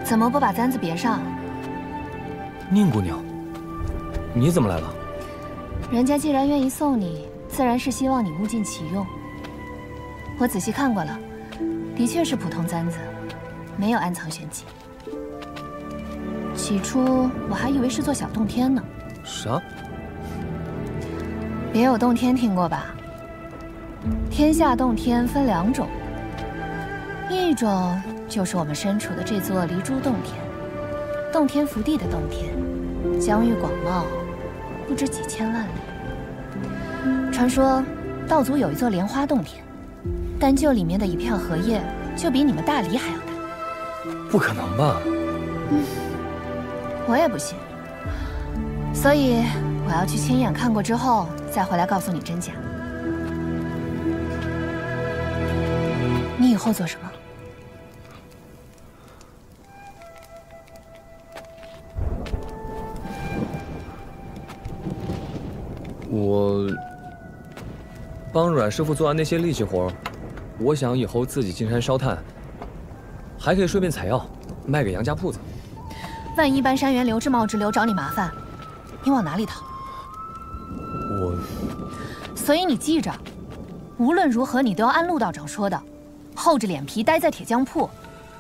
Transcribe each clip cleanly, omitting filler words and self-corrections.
怎么不把簪子别上？宁姑娘，你怎么来了？人家既然愿意送你，自然是希望你物尽其用。我仔细看过了，的确是普通簪子，没有暗藏玄机。起初我还以为是座小洞天呢。啥？别有洞天听过吧？天下洞天分2种，一种就是我们身处的这座离珠洞天，洞天福地的洞天，疆域广袤，不知几千万里。传说道祖有一座莲花洞天，单就里面的一片荷叶，就比你们大理还要大。不可能吧？我也不信，所以我要去亲眼看过之后，再回来告诉你真假。你以后做什么？我帮阮师傅做完那些力气活，我想以后自己进山烧炭，还可以顺便采药，卖给杨家铺子。万一搬山原刘志、茂之流找你麻烦，你往哪里逃？所以你记着，无论如何你都要按陆道长说的，厚着脸皮待在铁匠铺，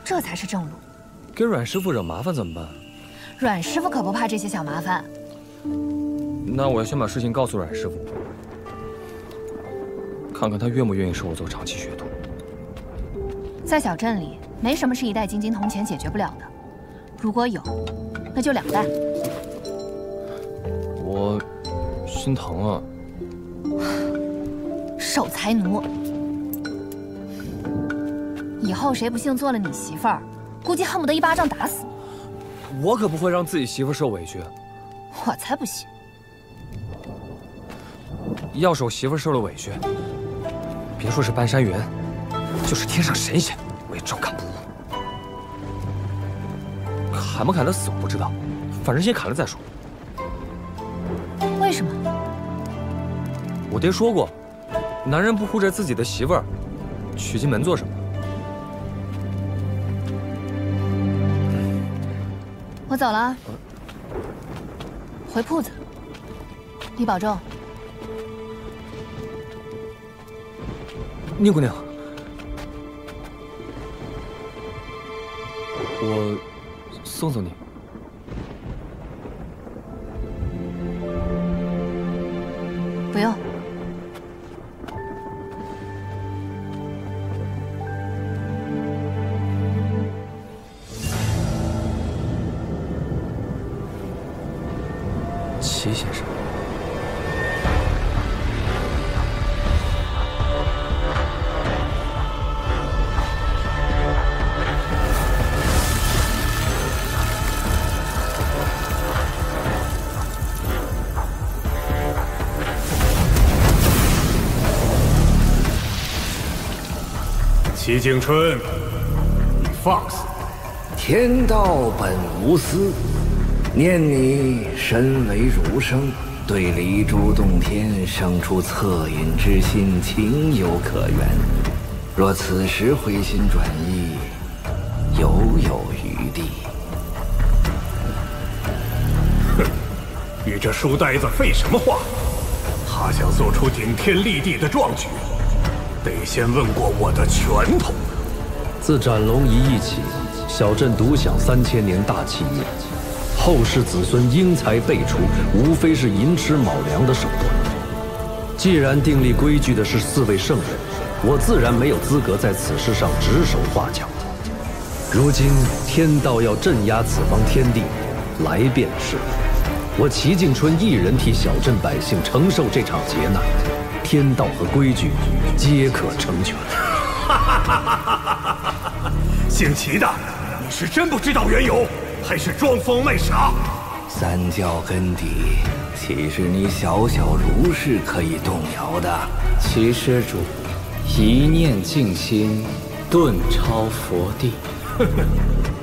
这才是正路。给阮师傅惹麻烦怎么办？阮师傅可不怕这些小麻烦。那我要先把事情告诉阮师傅，看看他愿不愿意收我做长期学徒。在小镇里，没什么是1代金铜钱解决不了的。如果有，那就2代。我心疼啊！守财奴，以后谁不幸做了你媳妇儿，估计恨不得一巴掌打死你。我可不会让自己媳妇受委屈。我才不信！要是我媳妇受了委屈，别说是搬山原，就是天上神仙，我也照砍不误。砍不砍得死我不知道，反正先砍了再说。为什么？我爹说过，男人不护着自己的媳妇儿，娶进门做什么？我走了，回铺子。你保重。宁姑娘，我送送你。不用。齐先生。齐景春，你放肆！天道本无私，念你身为儒生，对离珠洞天生出恻隐之心，情有可原。若此时回心转意，犹有余地。哼，你这书呆子废什么话？他想做出顶天立地的壮举，得先问过我的拳头。自斩龙一役起，小镇独享3000年大气运，后世子孙英才辈出，无非是寅吃卯粮的手段。既然订立规矩的是4位圣人，我自然没有资格在此事上指手画脚。如今天道要镇压此方天地，来便是。我齐敬春一人替小镇百姓承受这场劫难，天道和规矩皆可成全。姓齐的，你是真不知道缘由，还是装疯卖傻？三教根底，岂是你小小儒士可以动摇的？齐施主，一念静心，顿超佛地。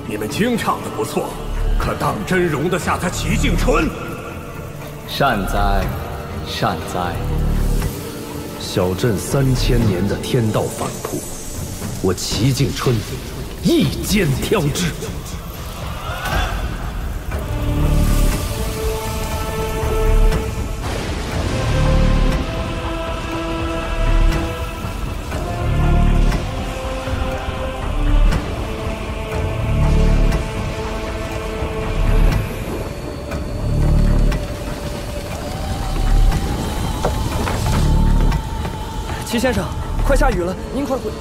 你们经唱的不错，可当真容得下他齐敬春？善哉，善哉。小镇3000年的天道反扑，我齐敬春一肩挑之。齐先生，快下雨了，您快回。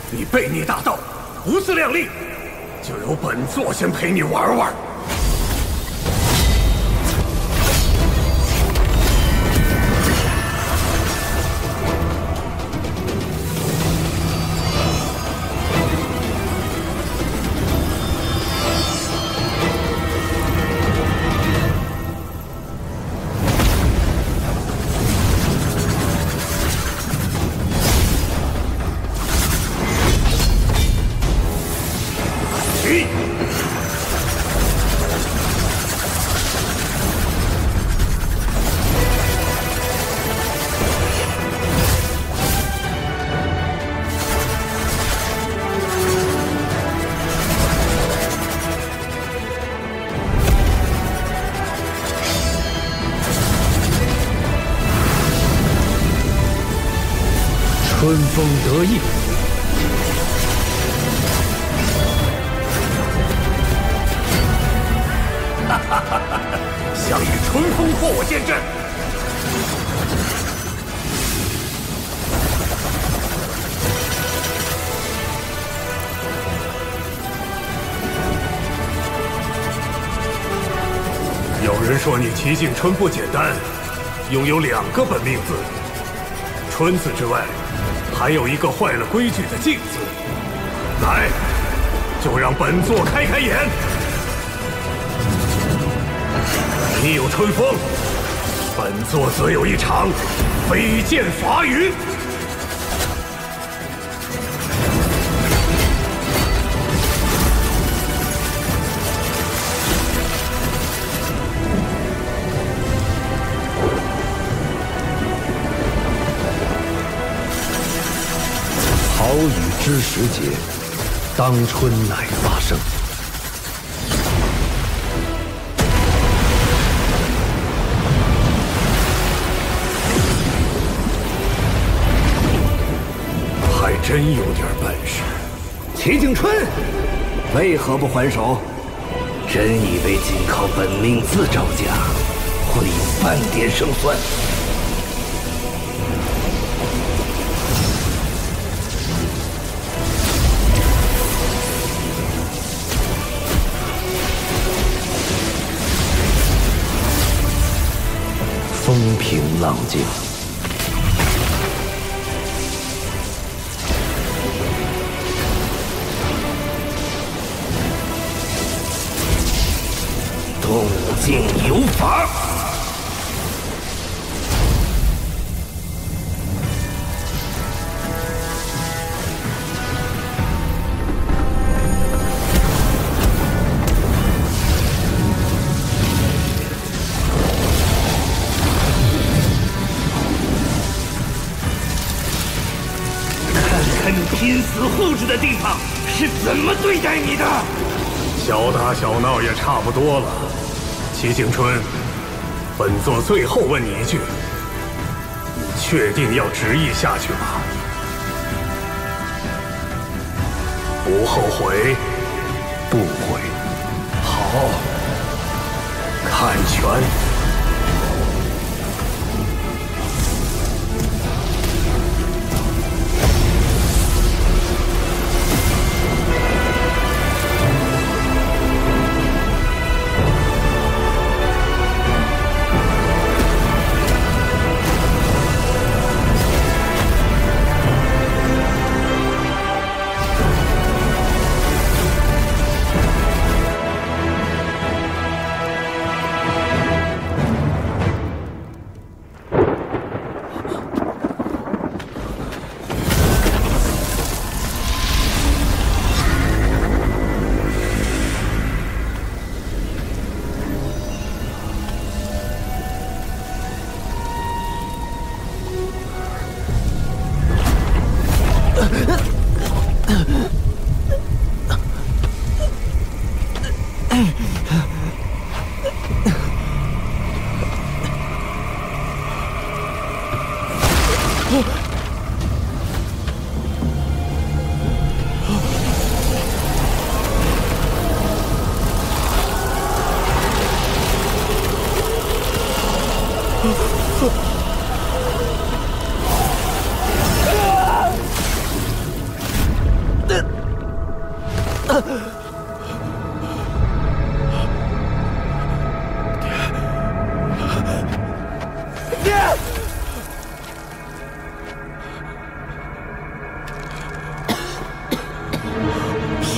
你悖逆大道，不自量力，就由本座先陪你玩玩。春风得意，想与春风破我剑阵。有人说你齐景春不简单，拥有2个本命字，春字之外，还有一个坏了规矩的静字。来，就让本座开开眼。你有春风，本座则有一场飞剑伐云。好雨知时节，当春乃发生。还真有点本事。齐景春，为何不还手？真以为仅靠本命字招架，会有半点胜算？风平浪静，动静有法。拼死护着的地方是怎么对待你的？小打小闹也差不多了。齐景春，本座最后问你一句：你确定要执意下去吗？不后悔？不悔。好，看拳。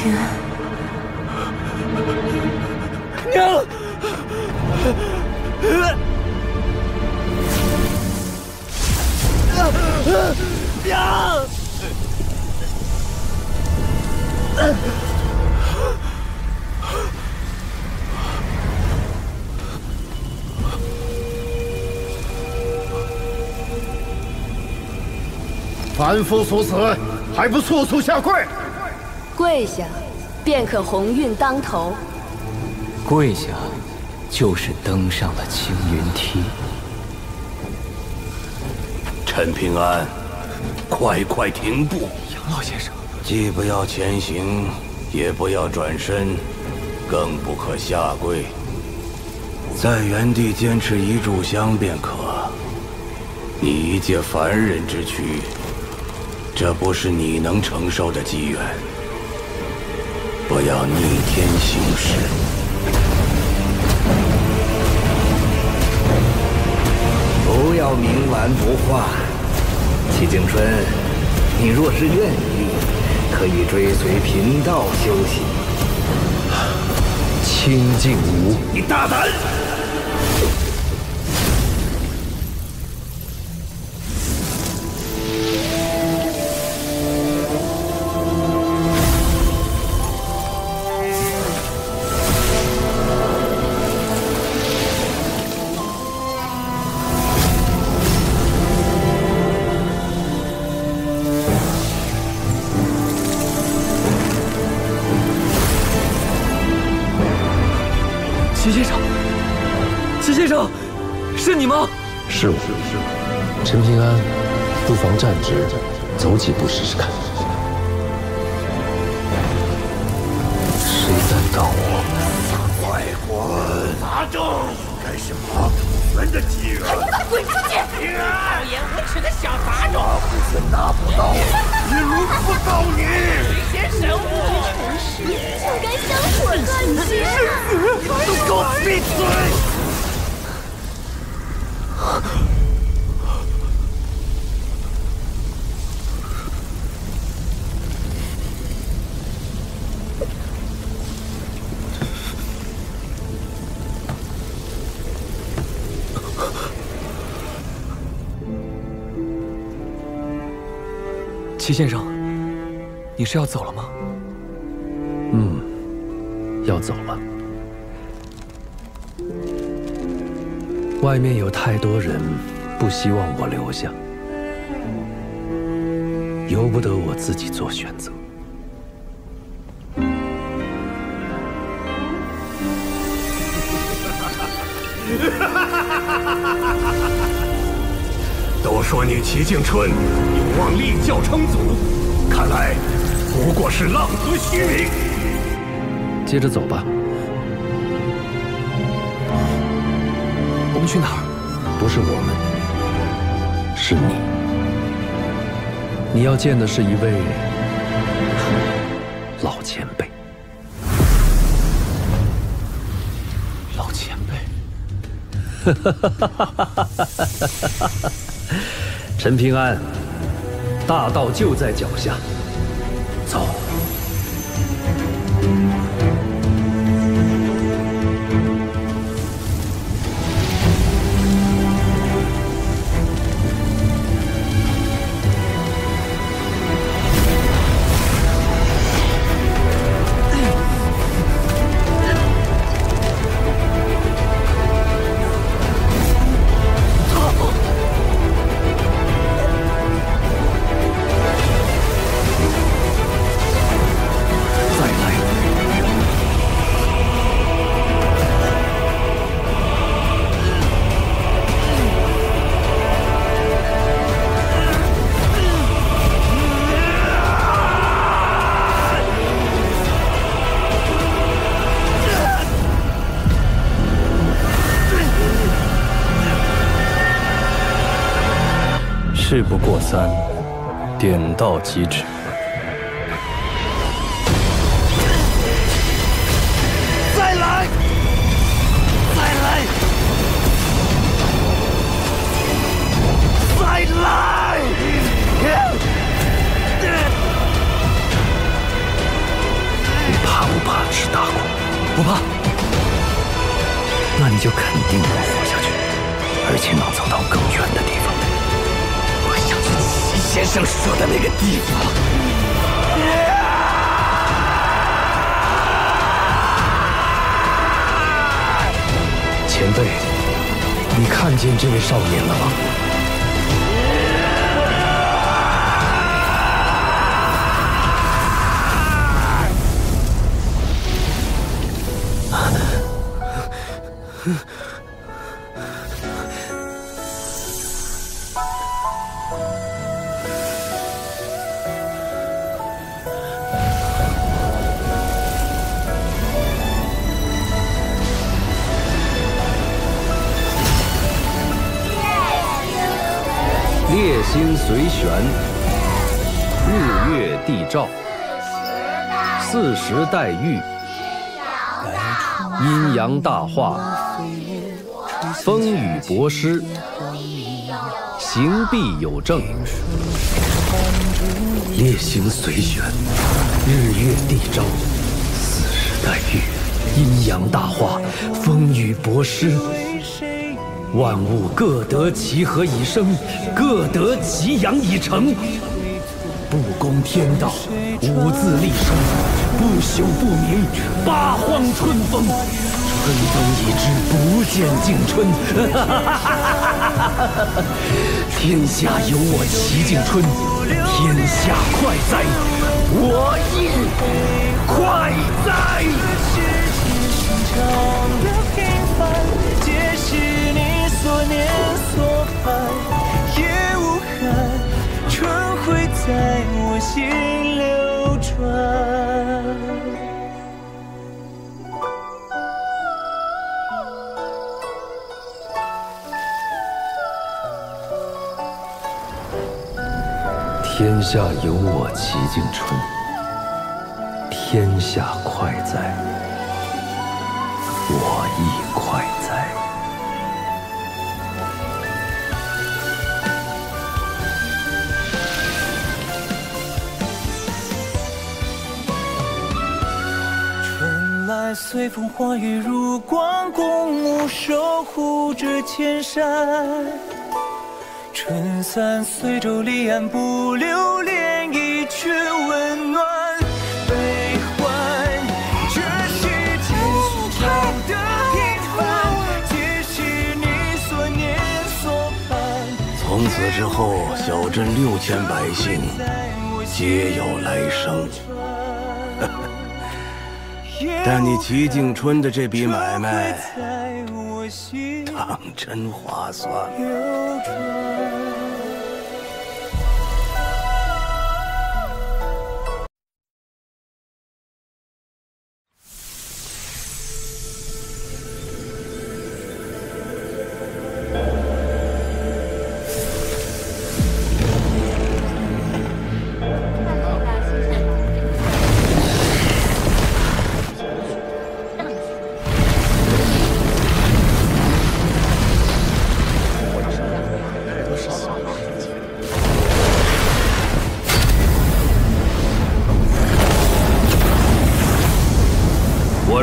天。娘！娘！凡夫俗子，还不速速下跪！跪下，便可鸿运当头。跪下，就是登上了青云梯。陈平安，快停步！杨老先生，既不要前行，也不要转身，更不可下跪，在原地坚持一炷香便可。你一介凡人之躯，这不是你能承受的机缘。不要逆天行事。不要冥顽不化。齐景春，你若是愿意，可以追随贫道修行。清净无，你大胆！齐先生，齐先生，是你吗？是我。陈平安，不妨站直，走几步试试看。谁担当我？快滚！拿住！干什么？人的机缘！滚出去！厚颜无耻的小杂种！拿不到，也轮不到你！谁嫌神物？就该香火断绝！都给我闭嘴！齐先生，你是要走了吗？要走了。外面有太多人不希望我留下，由不得我自己做选择。都说你齐敬春有望立教称祖，看来不过是浪得虚名。接着走吧。我们去哪儿？不是我们，是你。你要见的是一位老前辈。老前辈。陈平安，大道就在脚下，走。事不过三，点到即止。再来！再来！再来！是大苦。不怕，那你就肯定能活下去，而且能走到更远的地方。我想去齐先生说的那个地方。前辈，你看见这位少年了吗？列星随旋，日月地照，40代玉，阴阳大化，风雨博施，行必有正。列星随旋，日月地照，40代玉，阴阳大化，风雨博施。万物各得其和以生，各得其阳以成。不攻天道，无自立生，不朽不明，八荒春风。春风已至，不见竟春。天下有我齐景春，天下快哉，我亦快哉。所念所盼也无憾，春会在我心流转。天下有我齐景春，天下快哉，我亦快哉。随风化雨如光，共舞守护着千山。春散随舟离岸，不留涟漪，却温暖悲欢。这世间所有的平凡，皆是你所念所盼。从此之后，小镇6000百姓皆有来生。但你齐景春的这笔买卖，当真划算。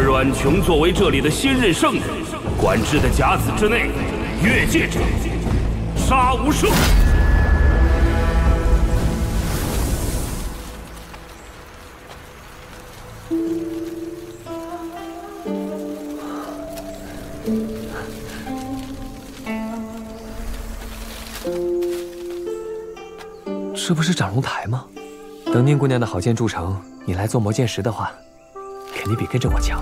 阮琼作为这里的新任圣人，管制的甲子之内，越界者杀无赦。这不是斩龙台吗？等宁姑娘的好剑铸成，你来做魔剑石的话，肯定比跟着我强。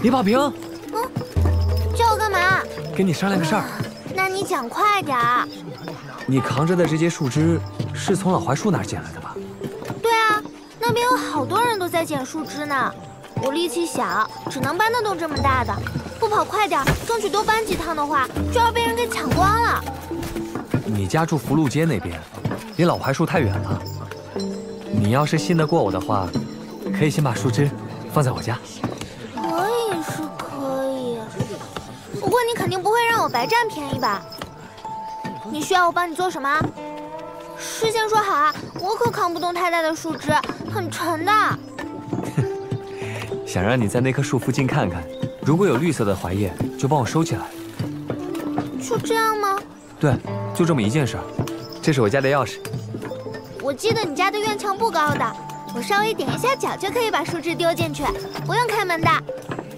李宝平，叫我干嘛？跟你商量个事儿。那你讲快点儿。你扛着的这些树枝是从老槐树那儿捡来的吧？对啊，那边有好多人都在捡树枝呢。我力气小，只能搬得动这么大的。不跑快点，争取多搬几趟的话，就要被人给抢光了。你家住福禄街那边，离老槐树太远了。你要是信得过我的话，可以先把树枝放在我家。可以是可以，不过你肯定不会让我白占便宜吧？你需要我帮你做什么？事先说好啊，我可扛不动太大的树枝，很沉的。想让你在那棵树附近看看，如果有绿色的槐叶，就帮我收起来。就这样吗？对，就这么一件事儿。这是我家的钥匙。我记得你家的院墙不高的，我稍微踮一下脚就可以把树枝丢进去，不用开门的。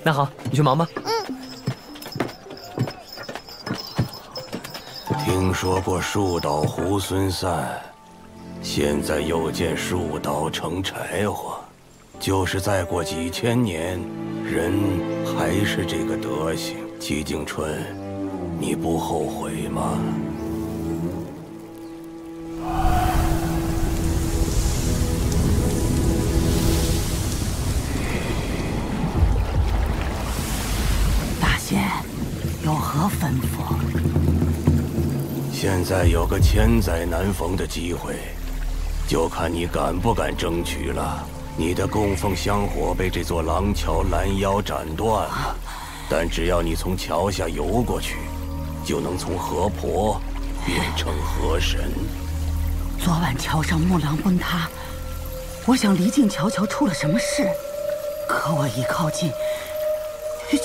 那好，你去忙吧。听说过树倒猢狲散，现在又见树倒成柴火，就是再过几千年，人还是这个德行。齐景春，你不后悔吗？大仙，有何吩咐？现在有个千载难逢的机会，就看你敢不敢争取了。你的供奉香火被这座廊桥拦腰斩断了，但只要你从桥下游过去，就能从河婆变成河神。昨晚桥上木廊崩塌，我想离近瞧瞧出了什么事，可我一靠近，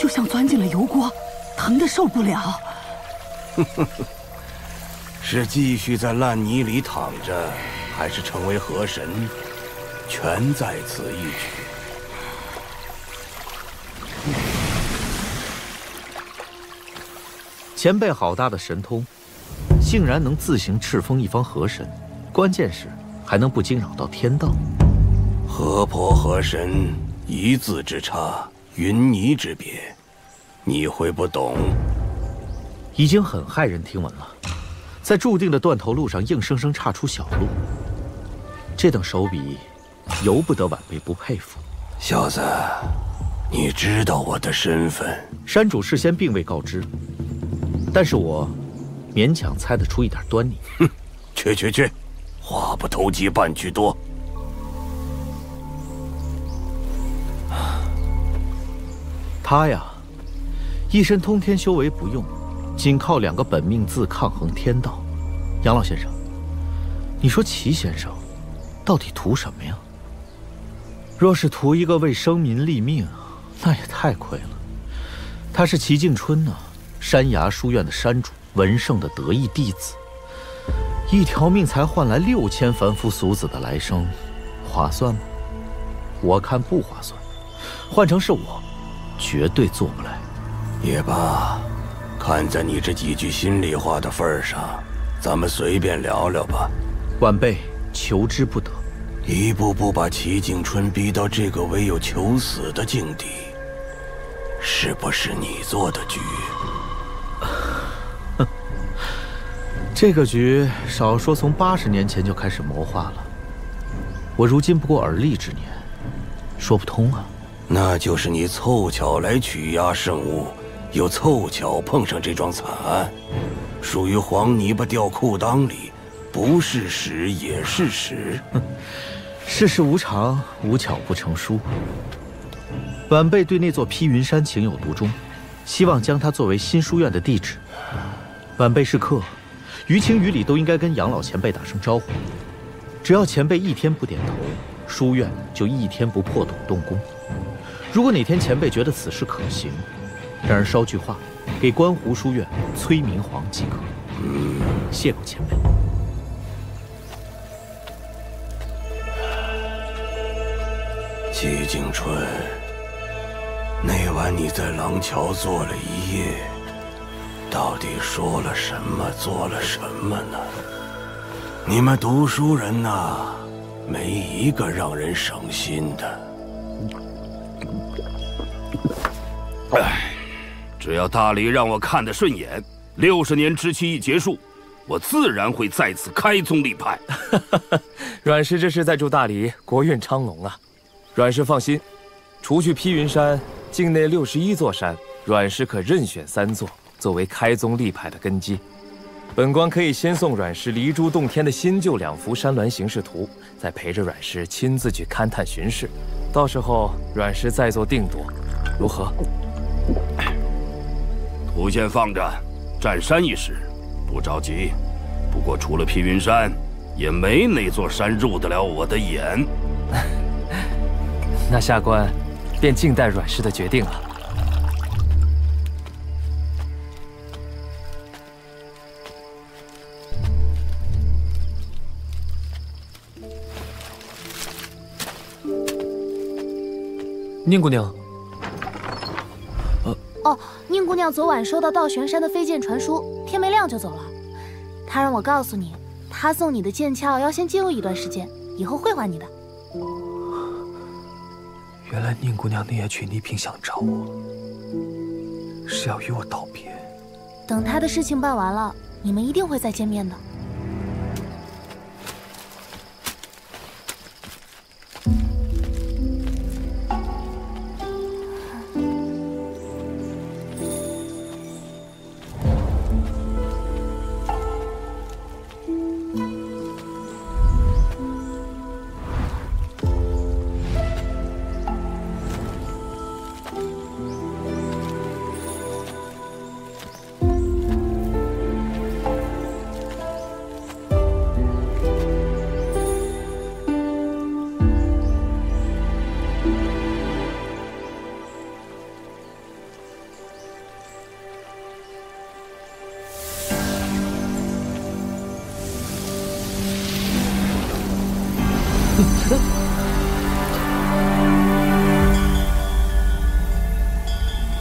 就像钻进了油锅，疼得受不了。是继续在烂泥里躺着，还是成为河神，全在此一举。前辈好大的神通，竟然能自行敕封一方河神，关键是还能不惊扰到天道。河婆河神一字之差，云泥之别，你会不懂？已经很骇人听闻了。在注定的断头路上，硬生生岔出小路，这等手笔，由不得晚辈不佩服。小子，你知道我的身份？山主事先并未告知，但是我勉强猜得出一点端倪。哼，去，话不投机半句多。他呀，一身通天修为不用，仅靠2个本命字抗衡天道。杨老先生，你说齐先生到底图什么呀？若是图一个为生民立命，那也太亏了。他是齐敬春呢，山崖书院的山主，文圣的得意弟子，一条命才换来6000凡夫俗子的来生，划算吗？我看不划算。换成是我，绝对做不来。也罢，看在你这几句心里话的份上，咱们随便聊聊吧。晚辈求之不得。一步步把齐景春逼到这个唯有求死的境地，是不是你做的局？这个局少说从80年前就开始谋划了。我如今不过而立之年，说不通啊。那就是你凑巧来取压圣物，又凑巧碰上这桩惨案，属于黄泥巴掉裤裆里，不是屎也是屎。世事无常，无巧不成书。晚辈对那座披云山情有独钟，希望将它作为新书院的地址。晚辈是客，于情于理都应该跟杨老前辈打声招呼。只要前辈一天不点头，书院就一天不破土动工。如果哪天前辈觉得此事可行，让人捎句话，给观湖书院催明皇即可。谢过前辈。齐景春，那晚你在廊桥坐了一夜，到底说了什么，做了什么呢？你们读书人呐，没一个让人省心的。只要大理让我看得顺眼，60年之期一结束，我自然会再次开宗立派。阮氏这是在祝大理国运昌隆啊！阮氏放心，除去披云山，境内61座山，阮氏可任选3座作为开宗立派的根基。本官可以先送阮氏离珠洞天的新旧2幅山峦形势图，再陪着阮氏亲自去勘探巡视，到时候阮氏再做定夺，如何？图先放着，占山一时，不着急。不过除了披云山，也没哪座山入得了我的眼。那下官便静待阮氏的决定了。宁姑娘。哦，宁姑娘昨晚收到道玄山的飞剑传书，天没亮就走了。她让我告诉你，她送你的剑鞘要先借用一段时间，以后会还你的。原来宁姑娘那夜去倪萍想找我，是要与我道别。等她的事情办完了，你们一定会再见面的。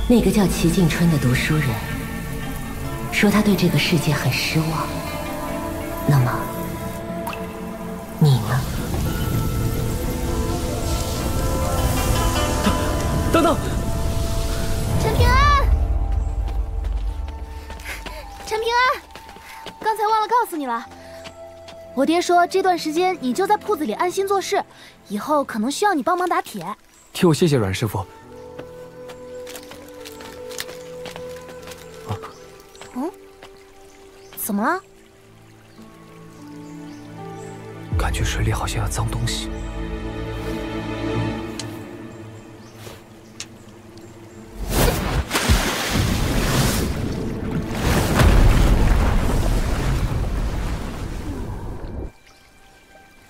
那个叫齐静春的读书人说他对这个世界很失望。那么，你呢？等等，陈平安，陈平安，刚才忘了告诉你了。我爹说这段时间你就在铺子里安心做事，以后可能需要你帮忙打铁。替我谢谢阮师傅。怎么了？感觉水里好像有脏东西。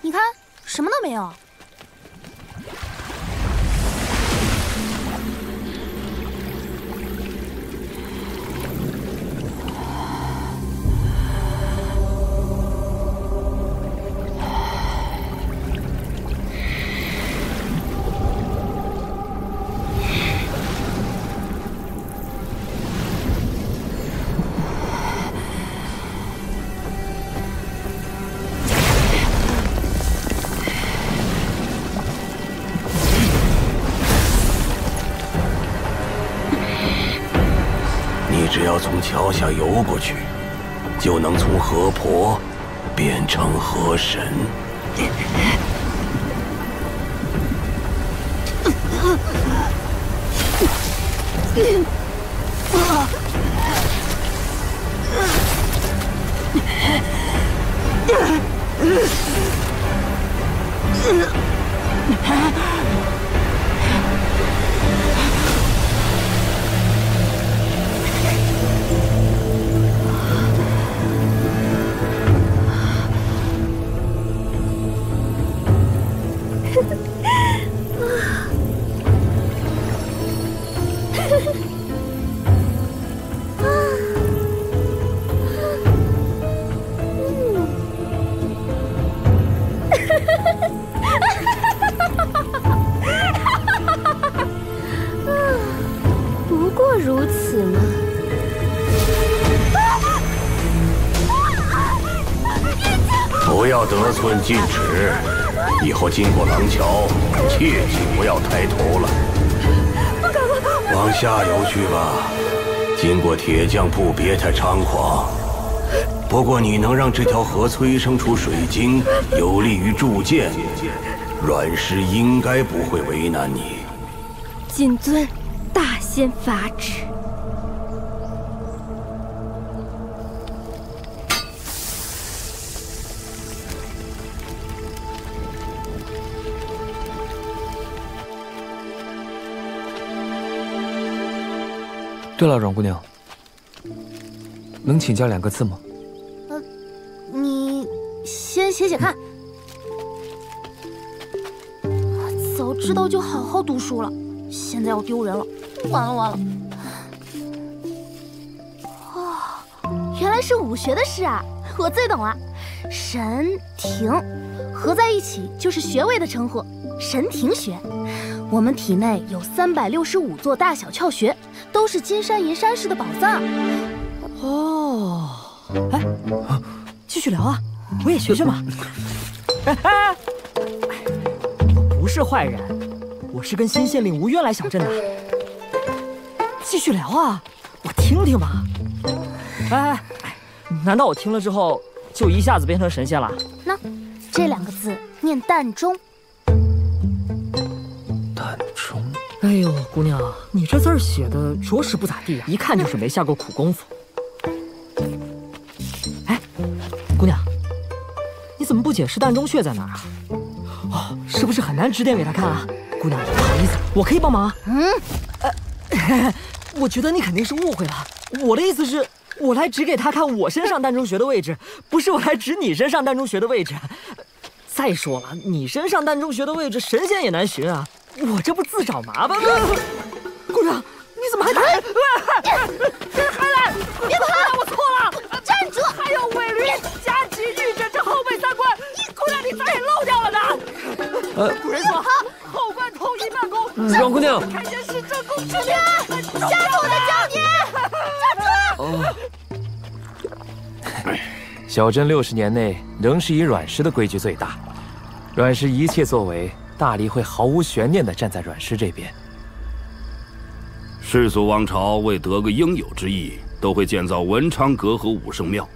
你看，什么都没有。只要从桥下游过去，就能从河婆变成河神。不过如此嘛。不要得寸进尺，以后经过廊桥，切记不要抬头了。往下游去吧，经过铁匠铺别太猖狂。不过你能让这条河催生出水晶，有利于铸剑，阮氏应该不会为难你。谨遵大仙法旨。对了，阮姑娘，能请教2个字吗？你先写写看。早知道就好好读书了，现在要丢人了，完了完了！哦，原来是武学的诗啊，我最懂了。神庭合在一起就是穴位的称呼，神庭穴。我们体内有365座大小窍穴，都是金山银山式的宝藏。哦，哎，继续聊啊，我也学学嘛。哎，我不是坏人，我是跟新县令无冤来小镇的。继续聊啊，我听听嘛。哎，难道我听了之后就一下子变成神仙了？那这2个字念淡中。淡中。哎呦，姑娘，你这字儿写的着实不咋地啊，一看就是没下过苦功夫。哎，姑娘，你怎么不解释膻中穴在哪儿啊？哦，是不是很难指点给他看啊？姑娘，不好意思，我可以帮忙啊。我觉得你肯定是误会了，我的意思是，我来指给他看我身上膻中穴的位置，不是我来指你身上膻中穴的位置。再说了，你身上膻中穴的位置，神仙也难寻啊，我这不自找麻烦吗？姑娘，你怎么还打？还来！别跑！我错了，站住！还有尾驴、夹击、玉枕这后背3关，姑娘你咋也漏掉了呢？古人说后关统一办公，阮姑娘，开件事正宫之年，下次我再教你。站住！小镇60年内仍是以阮氏的规矩最大，阮氏一切作为，大理会毫无悬念地站在阮氏这边。世俗王朝为得个应有之意，都会建造文昌阁和武圣庙，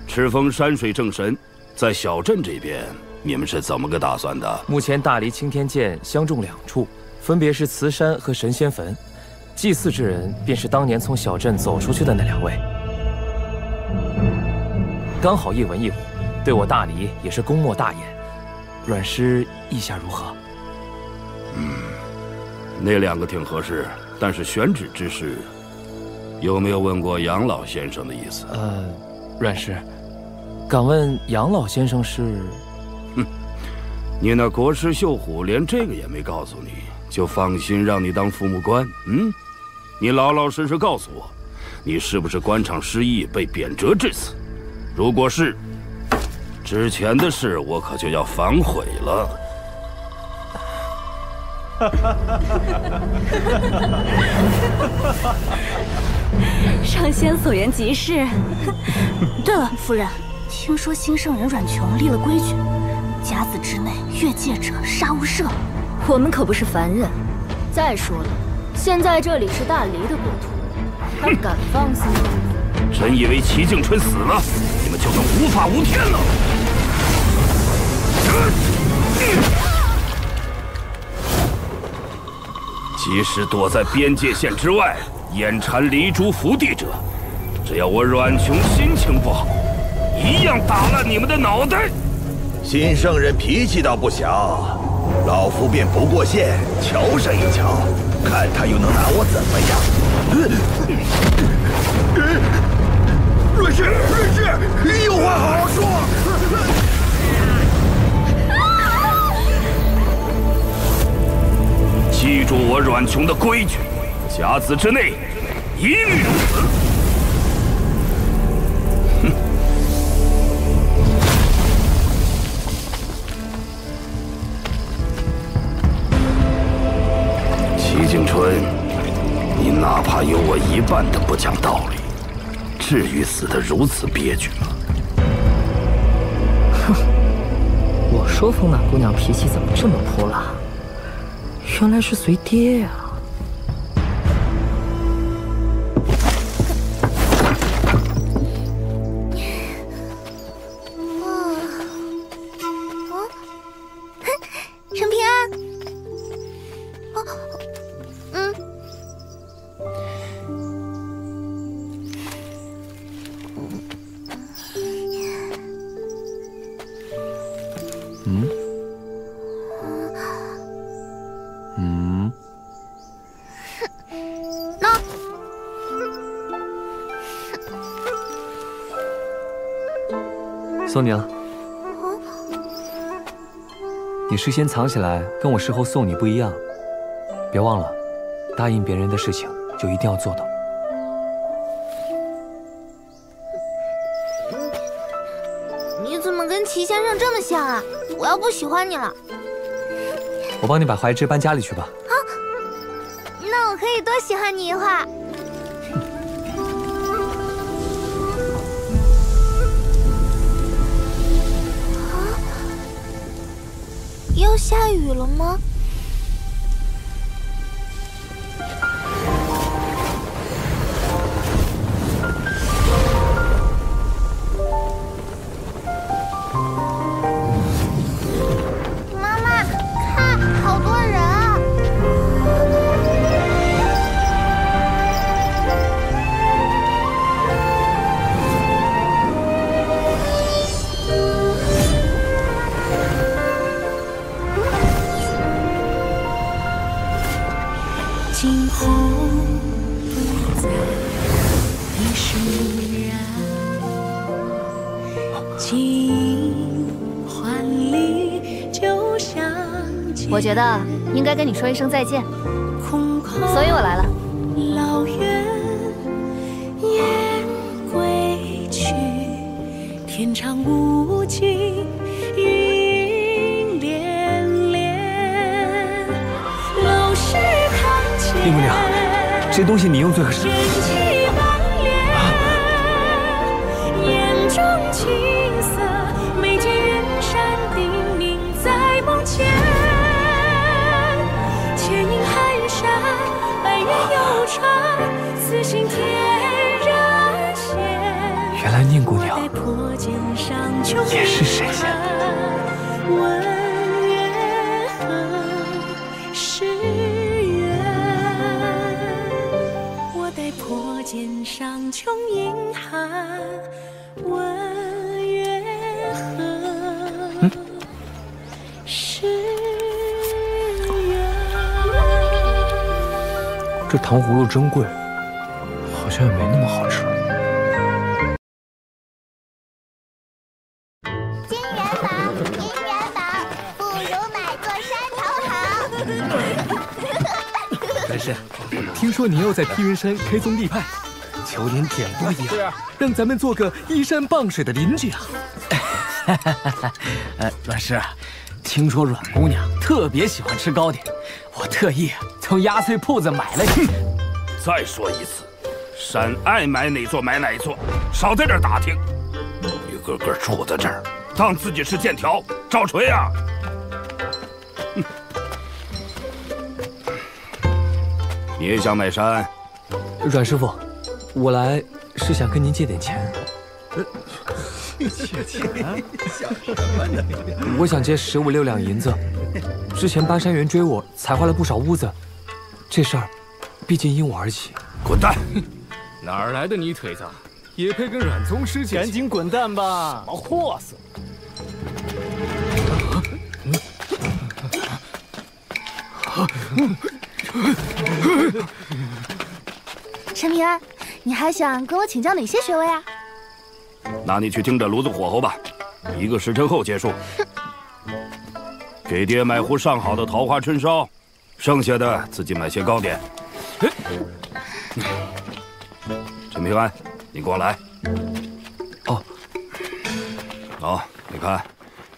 敕封山水正神。在小镇这边，你们是怎么个打算的？目前大理青天剑相中2处，分别是慈山和神仙坟。祭祀之人便是当年从小镇走出去的那2位。刚好一文一武，对我大理也是功莫大焉。阮师意下如何？那2个挺合适，但是选址之事，有没有问过杨老先生的意思？阮师，敢问杨老先生是？你那国师秀虎连这个也没告诉你，就放心让你当父母官？你老老实实告诉我，你是不是官场失意被贬谪致死？如果是，之前的事我可就要反悔了。上仙所言极是。对了，夫人，听说新圣人阮琼立了规矩，甲子之内越界者杀无赦。我们可不是凡人。再说了，现在这里是大黎的国土，他敢放肆？真以为齐敬春死了，你们就能无法无天了？即使躲在边界线之外，眼馋黎珠福地者，只要我阮琼心情不好，一样打烂你们的脑袋。新圣人脾气倒不小，老夫便不过线，瞧上一瞧，看他又能拿我怎么样。阮氏，有话好好说。记住我阮琼的规矩，甲子之内，一律如此。齐景春，你哪怕有我一半的不讲道理，至于死得如此憋屈吗？哼，我说风满姑娘脾气怎么这么泼辣？原来是随爹呀！陈平安。送你了。你事先藏起来，跟我事后送你不一样。别忘了，答应别人的事情就一定要做到。你怎么跟齐先生这么像啊？我要不喜欢你了。我帮你把怀之搬家里去吧。啊，那我可以多喜欢你一会儿。要下雨了吗？妈妈，看，好多人啊！今后不再已释然，尽欢离就像我觉得应该跟你说一声再见，所以我来了。老远雁归去，天长无际，云连连。陋室堂前，林姑娘，这东西你用最合适。眼中青色，眉间远山叮咛在梦前。千影寒山，白月游船，此心天人间。原来宁姑娘也是神仙。问缘何是缘？我待破茧上穷阴寒。问缘何是缘？这糖葫芦真贵，好像也没那么好吃。金元宝，银元宝，不如买座山头好。文师，听说你又在披云山开宗立派，求您点拨一二，让咱们做个依山傍水的邻居啊！阮师，听说阮姑娘特别喜欢吃糕点，我特意从压岁铺子买了。再说一次，山爱买哪座买哪座，少在这儿打听。一个个杵在这儿，当自己是剑条，找锤啊！你也想买山？阮师傅，我来是想跟您借点钱。借钱？想什么呢？我想借15、16两银子。之前巴山猿追我，踩坏了不少屋子。这事儿，毕竟因我而起。滚蛋！哪儿来的泥腿子，也配跟阮宗师借？赶紧滚蛋吧！什么货色！陈平安，你还想跟我请教哪些学问啊？那你去盯着炉子火候吧，1个时辰后结束。给爹买壶上好的桃花春烧，剩下的自己买些糕点。陈平安，你过来。哦。好，你看，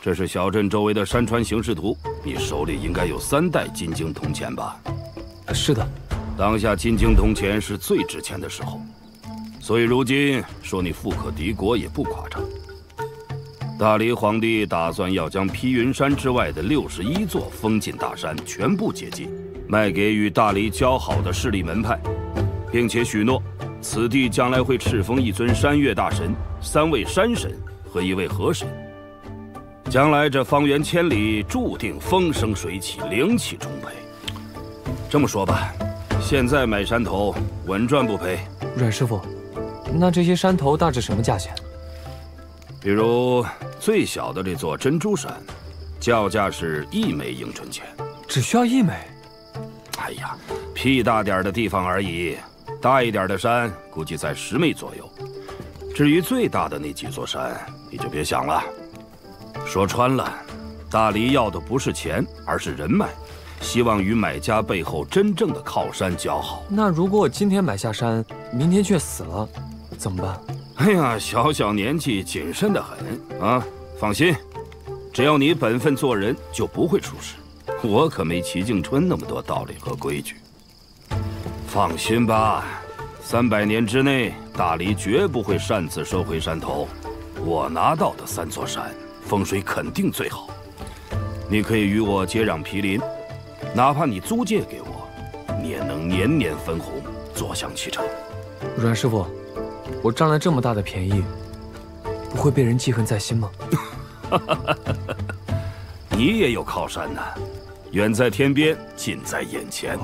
这是小镇周围的山川形势图，你手里应该有3袋金晶铜钱吧？是的。当下金晶铜钱是最值钱的时候，所以如今说你富可敌国也不夸张。大黎皇帝打算要将披云山之外的61座封禁大山全部解禁，卖给与大黎交好的势力门派，并且许诺此地将来会敕封1尊山岳大神、3位山神和1位河神。将来这方圆千里注定风生水起，灵气充沛。这么说吧，现在买山头稳赚不赔。阮师傅，那这些山头大致什么价钱？比如最小的这座珍珠山，叫价是1枚迎春钱。只需要1枚？哎呀，屁大点的地方而已，大一点的山估计在10枚左右。至于最大的那几座山，你就别想了。说穿了，大黎要的不是钱，而是人脉，希望与买家背后真正的靠山交好。那如果我今天买下山，明天却死了，怎么办？哎呀，小年纪谨慎得很啊！放心，只要你本分做人，就不会出事。我可没齐静春那么多道理和规矩。放心吧，300年之内，大黎绝不会擅自收回山头。我拿到的3座山，风水肯定最好。你可以与我接壤毗邻，哪怕你租借给我，你也能年年分红，坐享其成。阮师傅，我占了这么大的便宜，不会被人记恨在心吗？你也有靠山呐，远在天边，近在眼前。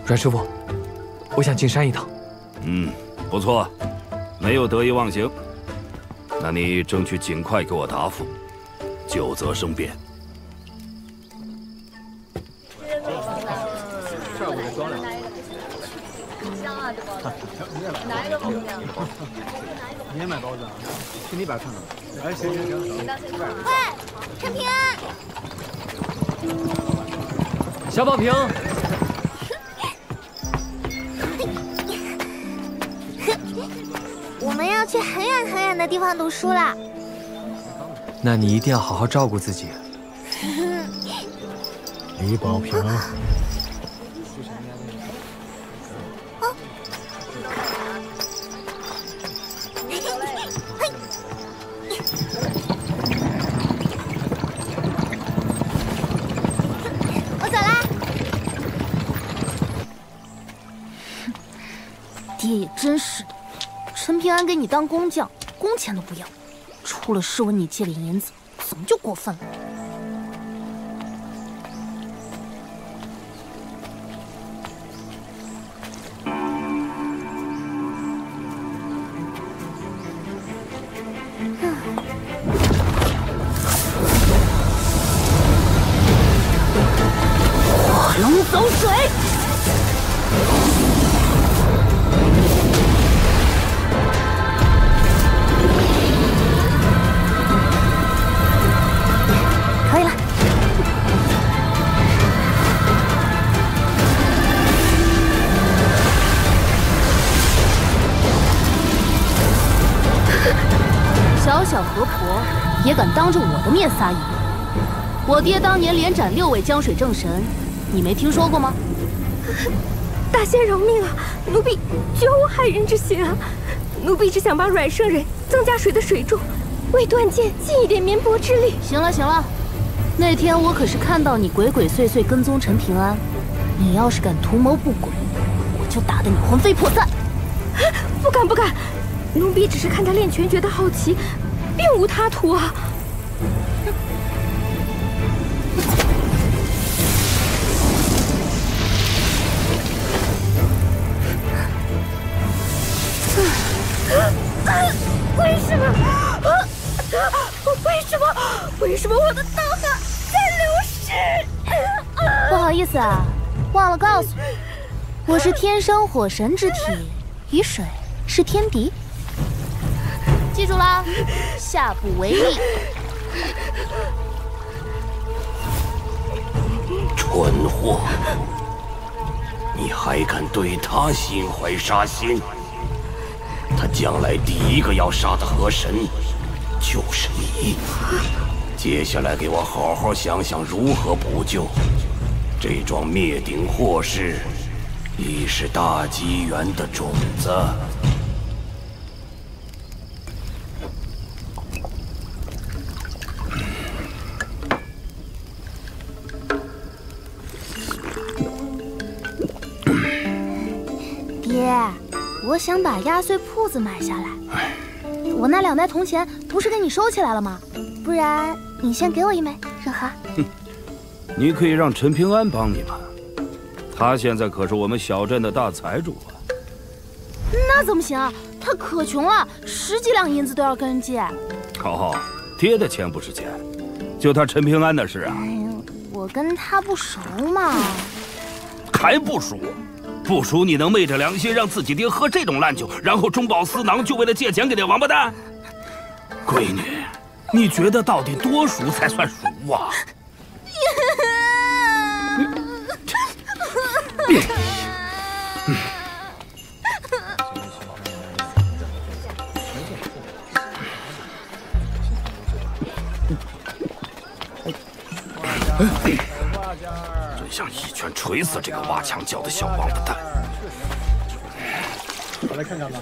阮师傅，我想进山一趟。不错，没有得意忘形。那你争取尽快给我答复，久则生变。哪一个不一样？你也买包子啊？去那边看看。哎，行。喂，陈平安。小宝瓶。我们要去很远很远的地方读书了。那你一定要好好照顾自己。李宝平。我走啦。爹也真是的。陈平安给你当工匠，工钱都不要，出了事问你借点银子，怎么就过分了？火龙走水。可以了。小小河婆也敢当着我的面撒野？我爹当年连斩6位江水正神，你没听说过吗？大仙饶命啊！奴婢绝无害人之心啊！奴婢只想帮阮圣人增加水的水柱，为断剑尽一点绵薄之力。行了行了，那天我可是看到你鬼鬼祟祟跟踪陈平安，你要是敢图谋不轨，我就打得你魂飞魄散。不敢不敢，奴婢只是看他练拳觉得好奇，并无他图啊。为什么我的道法在流失？不好意思啊，忘了告诉你，我是天生火神之体，与水是天敌。记住啦，下不为例。蠢货，你还敢对他心怀杀心？他将来第一个要杀的河神就是你。接下来给我好好想想如何补救。这桩灭顶祸事，已是大机缘的种子。爹，我想把压岁铺子买下来。我那2袋铜钱不是给你收起来了吗？不然你先给我一枚，任和。你可以让陈平安帮你嘛，他现在可是我们小镇的大财主啊。那怎么行啊？他可穷了，10几两银子都要跟人借。哦，爹的钱不是钱，就他陈平安的事啊。我跟他不熟嘛。还不熟？不熟你能昧着良心让自己爹喝这种烂酒，然后中饱私囊，就为了借钱给那王八蛋？闺女，你觉得到底多熟才算熟啊？真想一拳锤死这个挖墙脚的小王八蛋！我来看看吧。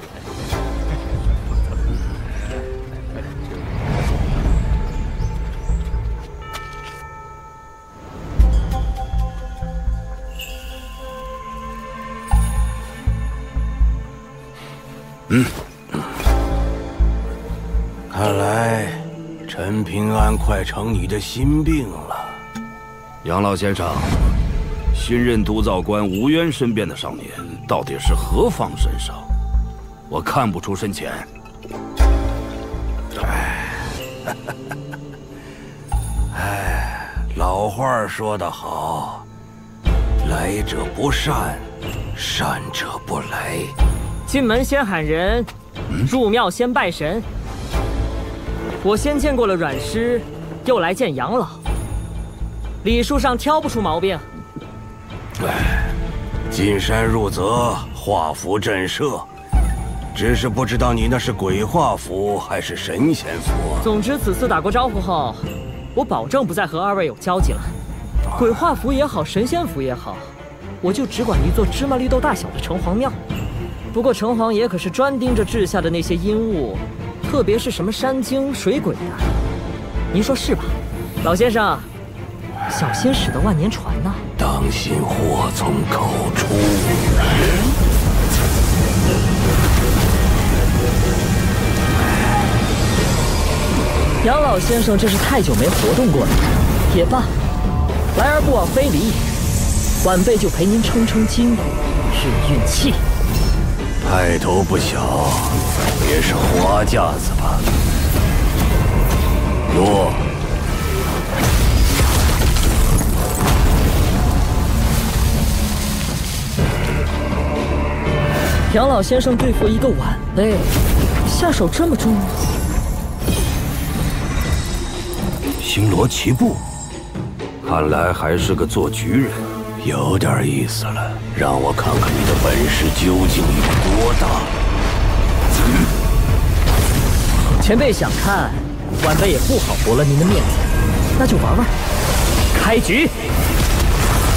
看来陈平安快成你的心病了。杨老先生，新任督造官吴渊身边的少年到底是何方神圣？我看不出深浅。老话说得好，来者不善，善者不来。进门先喊人，入庙先拜神。我先见过了阮师，又来见杨老，礼数上挑不出毛病。进山入泽，画符震慑，只是不知道你那是鬼画符还是神仙符。总之，此次打过招呼后，我保证不再和二位有交集了。鬼画符也好，神仙符也好，我就只管一座芝麻绿豆大小的城隍庙。不过城隍爷可是专盯着治下的那些阴物，特别是什么山精水鬼的，您说是吧，老先生？小心驶得万年船呐！当心祸从口出。杨老先生这是太久没活动过了，也罢，来而不往非礼也。晚辈就陪您撑撑筋，运运气。派头不小，也是花架子吧？诺。杨老先生对付一个晚辈，下手这么重？星罗棋布，看来还是个做局人，有点意思了。让我看看你的本事究竟有多大。前辈想看，晚辈也不好驳了您的面子，那就玩玩。开局，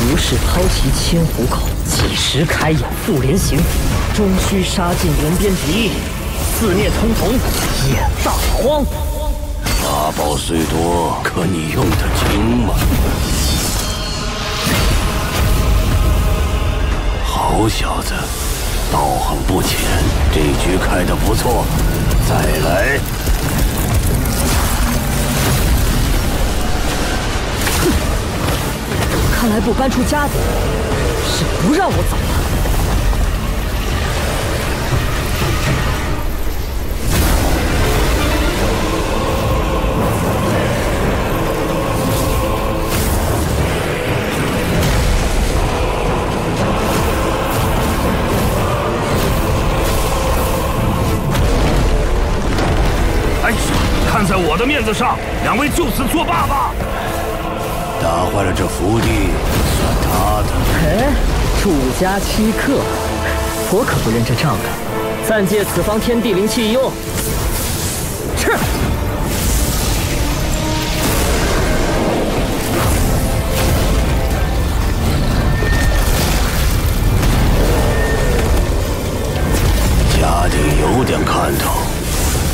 无事抛旗千虎口，几时开眼复连行。终须杀尽人边敌，四面通红掩大荒。法宝虽多，可你用得精吗？好小子，道行不浅，这局开得不错，再来。哼，看来不搬出家底，是不让我走了。看在我的面子上，两位就此作罢吧。打坏了这福地，算他的。哎，主家欺客，我可不认这账的。暂借此方天地灵气一用。吃。家底有点看头。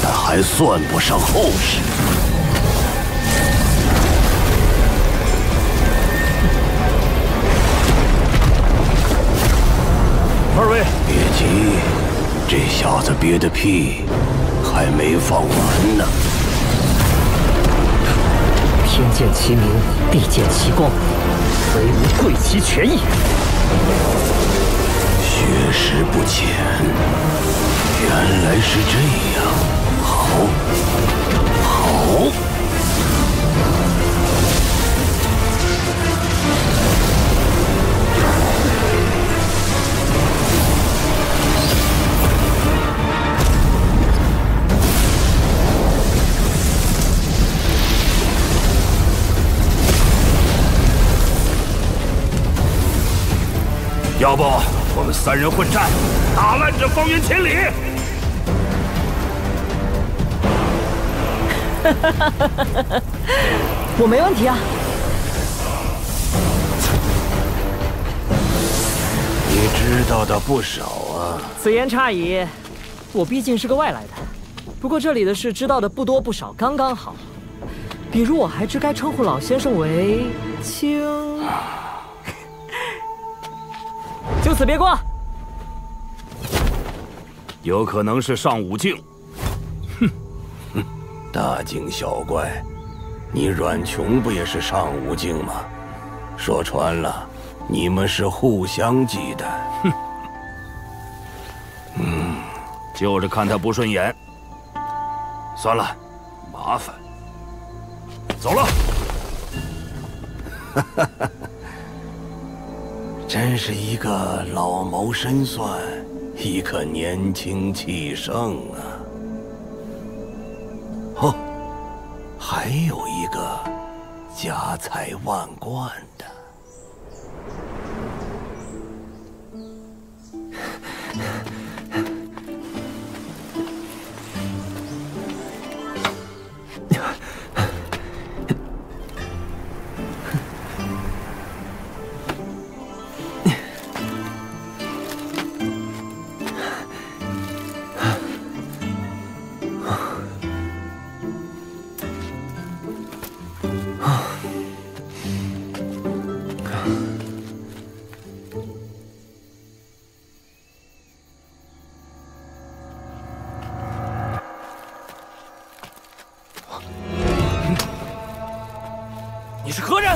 但还算不上厚实。二位，别急，这小子憋的屁还没放完呢。天见其明，地见其光，唯吾贵其权也。学识不浅，原来是这样。好，好。要不我们3人混战，打烂这方圆千里！我没问题啊。你知道的不少啊。此言差矣，我毕竟是个外来的。不过这里的事知道的不多不少，刚刚好。比如我还知该称呼老先生为卿。就此别过。有可能是上武境。哼，大惊小怪，你阮琼不也是上武境吗？说穿了，你们是互相忌惮。哼，就是看他不顺眼。算了，麻烦。走了。哈哈哈，真是一个老谋深算，一个年轻气盛啊！哦，还有一个家财万贯的。你是何人？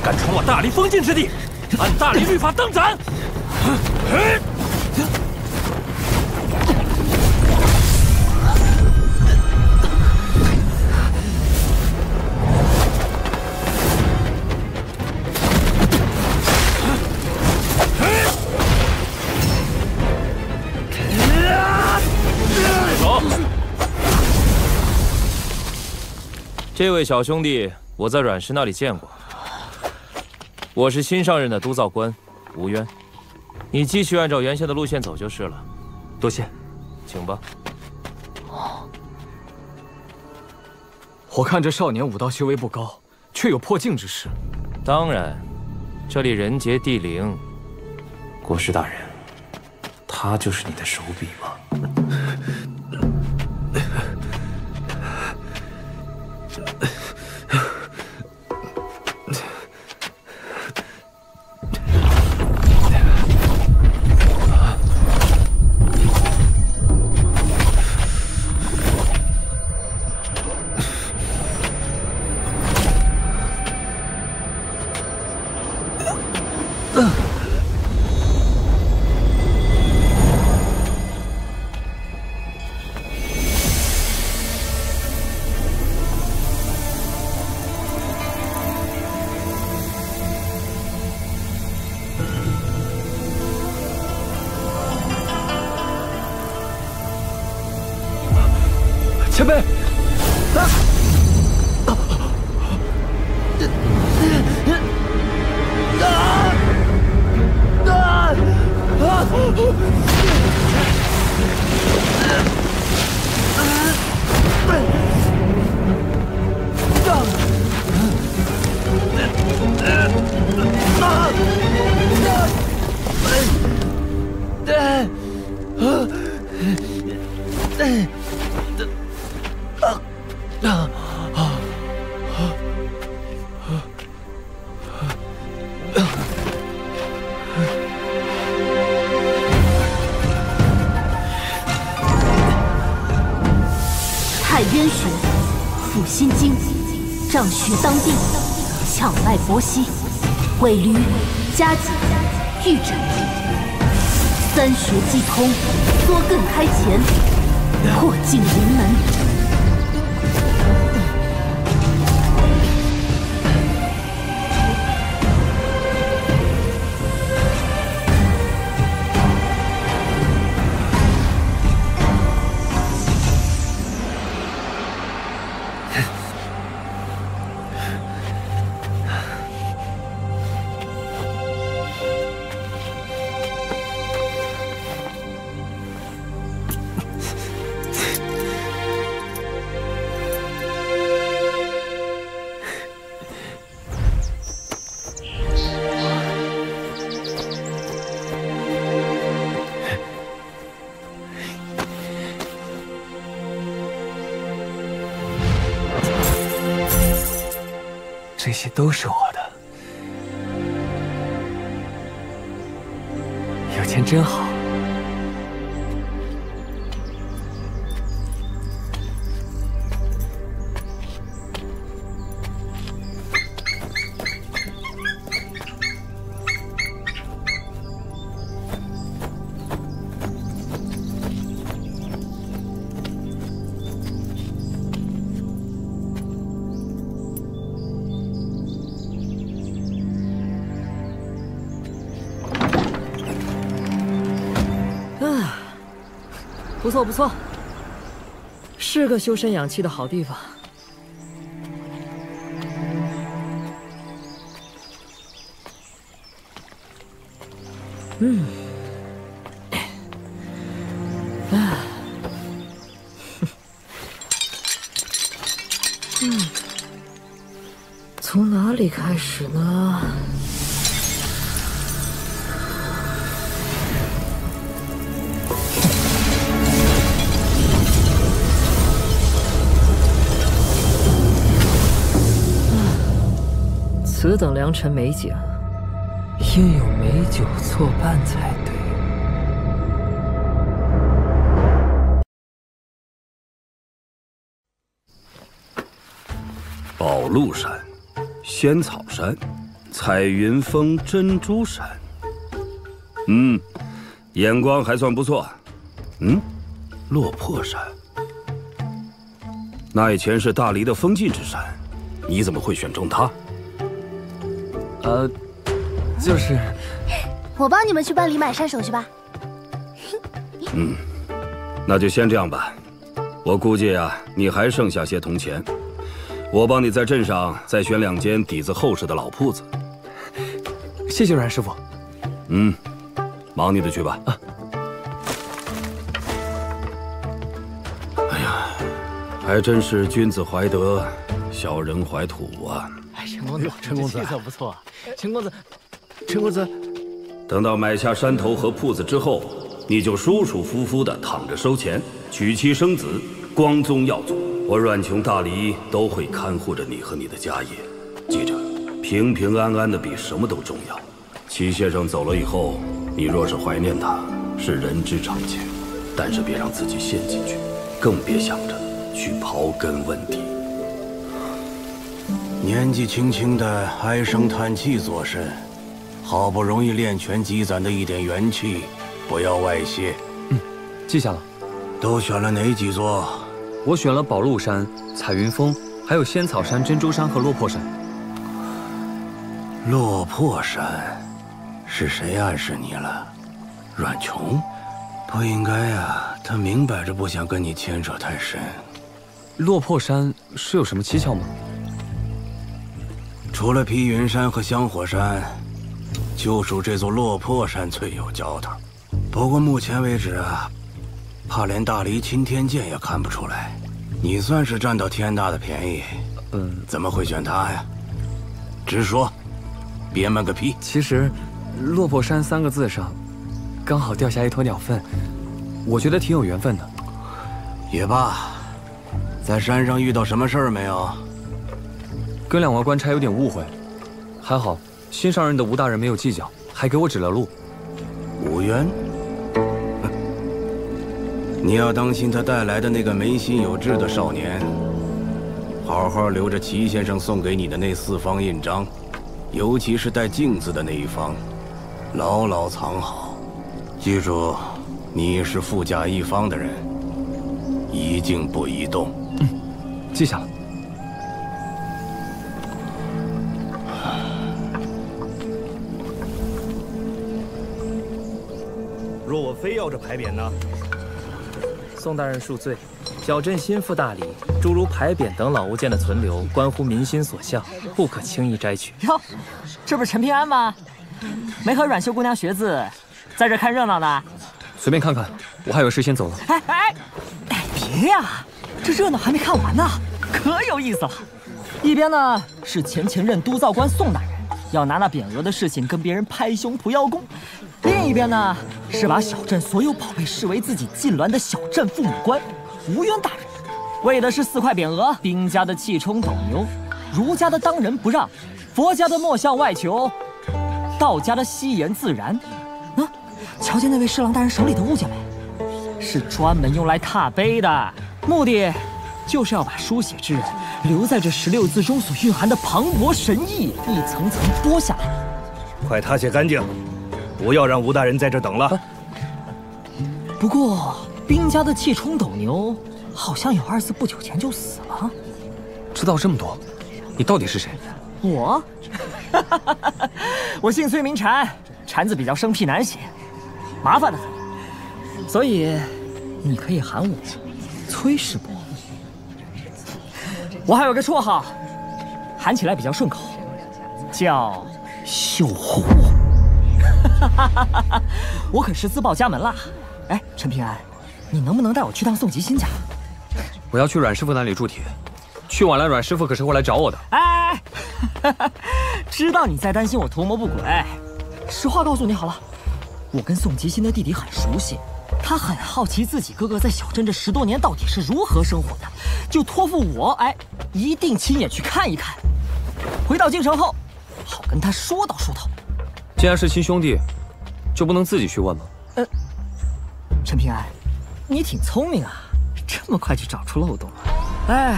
敢闯我大理封禁之地，按大理律法登斩！这位小兄弟，我在阮氏那里见过。我是新上任的督造官，吴渊。你继续按照原先的路线走就是了。多谢，请吧。我看这少年武道修为不高，却有破境之势。当然，这里人杰地灵。国师大人，他就是你的手笔吗？前辈，太渊穴，抚心经，丈穴当地，炝脉搏溪，尾闾、夹脊、玉枕，三穴既通，缩艮开前，破境临门。这些都是我的。有钱真好。不错不错，是个修身养气的好地方。从哪里开始呢？此等良辰美景，应有美酒作伴才对。宝鹿山、仙草山、彩云峰珍珠山。眼光还算不错。落魄山，那以前是大黎的封禁之山，你怎么会选中它？就是，我帮你们去办理买山手续吧。那就先这样吧。我估计你还剩下些铜钱，我帮你在镇上再选2间底子厚实的老铺子。谢谢阮师傅。忙你的去吧。哎呀，还真是君子怀德，小人怀土啊！陈公子，陈公子气色不错。陈公子，陈公子，等到买下山头和铺子之后，你就舒舒服服的躺着收钱，娶妻生子，光宗耀祖。我阮琼大黎都会看护着你和你的家业。记着，平平安安的比什么都重要。齐先生走了以后，你若是怀念他，是人之常情，但是别让自己陷进去，更别想着去刨根问底。年纪轻轻的唉声叹气作甚，好不容易练拳积攒的一点元气，不要外泄。记下了。都选了哪几座？我选了宝鹿山、彩云峰，还有仙草山、珍珠山和落魄山。落魄山，是谁暗示你了？阮琼？不应该啊，他明摆着不想跟你牵扯太深。落魄山是有什么蹊跷吗？除了披云山和香火山，就属这座落魄山最有交道。不过目前为止怕连大黎钦天剑也看不出来。你算是占到天大的便宜。怎么会选他呀？直说，别闷个屁。其实，落魄山3个字上，刚好掉下一坨鸟粪，我觉得挺有缘分的。也罢，在山上遇到什么事儿没有？跟2位官差有点误会，还好新上任的吴大人没有计较，还给我指了路。吴渊，你要当心他带来的那个没心有志的少年。好好留着齐先生送给你的那4方印章，尤其是带镜子的那一方，牢牢藏好。记住，你是富甲一方的人，一静不移动。记下了。若我非要这牌匾呢？宋大人恕罪，小镇心腹大礼，诸如牌匾等老物件的存留，关乎民心所向，不可轻易摘取。哟，这不是陈平安吗？没和阮秀姑娘学字，在这看热闹呢。随便看看，我还有事先走了。哎，别呀，这热闹还没看完呢，可有意思了。一边呢是前任督造官宋大人要拿那匾额的事情跟别人拍胸脯邀功，另一边呢是把小镇所有宝贝视为自己禁挛的小镇父母官吴渊大人，为的是4块匾额兵家的气冲斗牛。儒家的当仁不让，佛家的莫向外求，道家的惜言自然。啊，瞧见那位侍郎大人手里的物件没？是专门用来踏碑的，目的就是要把书写之人留在这16字中所蕴含的磅礴神意一层层剥下来。快踏写干净，不要让吴大人在这等了。不过兵家的气冲斗牛，好像有2字不久前就死了。知道这么多，你到底是谁？我，我姓崔名禅，禅字比较生僻难写，麻烦得很，所以你可以喊我崔师伯。我还有个绰号，喊起来比较顺口，叫绣虎。我可是自报家门啦。哎，陈平安，你能不能带我去趟宋吉新家？我要去阮师傅那里铸铁，去晚了阮师傅可是会来找我的。哎，知道你在担心我图谋不轨。实话告诉你好了，我跟宋吉新的弟弟很熟悉，他很好奇自己哥哥在小镇这10多年到底是如何生活的，就托付我，一定亲眼去看一看。回到京城后，好跟他说道说道。既然是亲兄弟，就不能自己去问吗？陈平安，你挺聪明啊，这么快就找出漏洞了。哎，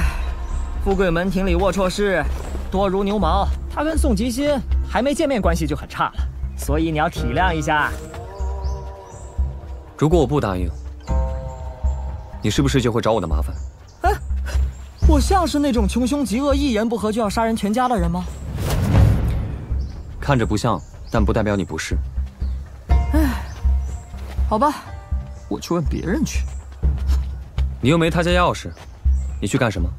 富贵门庭里龌龊事，多如牛毛。他跟宋吉新还没见面，关系就很差了，所以你要体谅一下。如果我不答应，你是不是就会找我的麻烦？哎，我像是那种穷凶极恶、一言不合就要杀人全家的人吗？看着不像，但不代表你不是。哎，好吧，我去问别人去。你又没他家钥匙，你去干什么？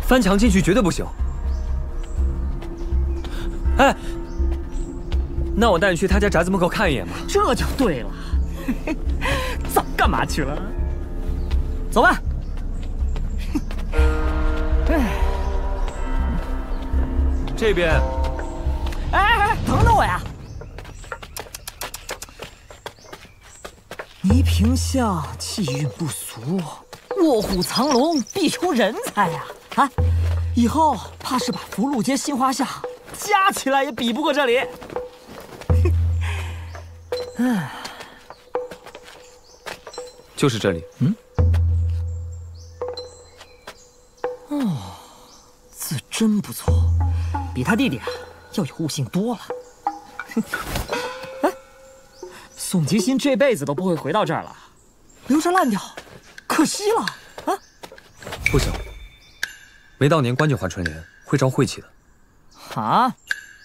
翻墙进去绝对不行。哎，那我带你去他家宅子门口看一眼吧。这就对了。早干嘛去了？走吧。这边。哎，等等我呀！倪萍相气韵不俗，卧虎藏龙，必出人才呀！啊，以后怕是把福禄街、新华巷加起来也比不过这里。就是这里。哦，字真不错，比他弟弟要有悟性多了。哎，宋吉新这辈子都不会回到这儿了，留着烂掉，可惜了啊！不行，没到年关就还春联，会招晦气的。啊，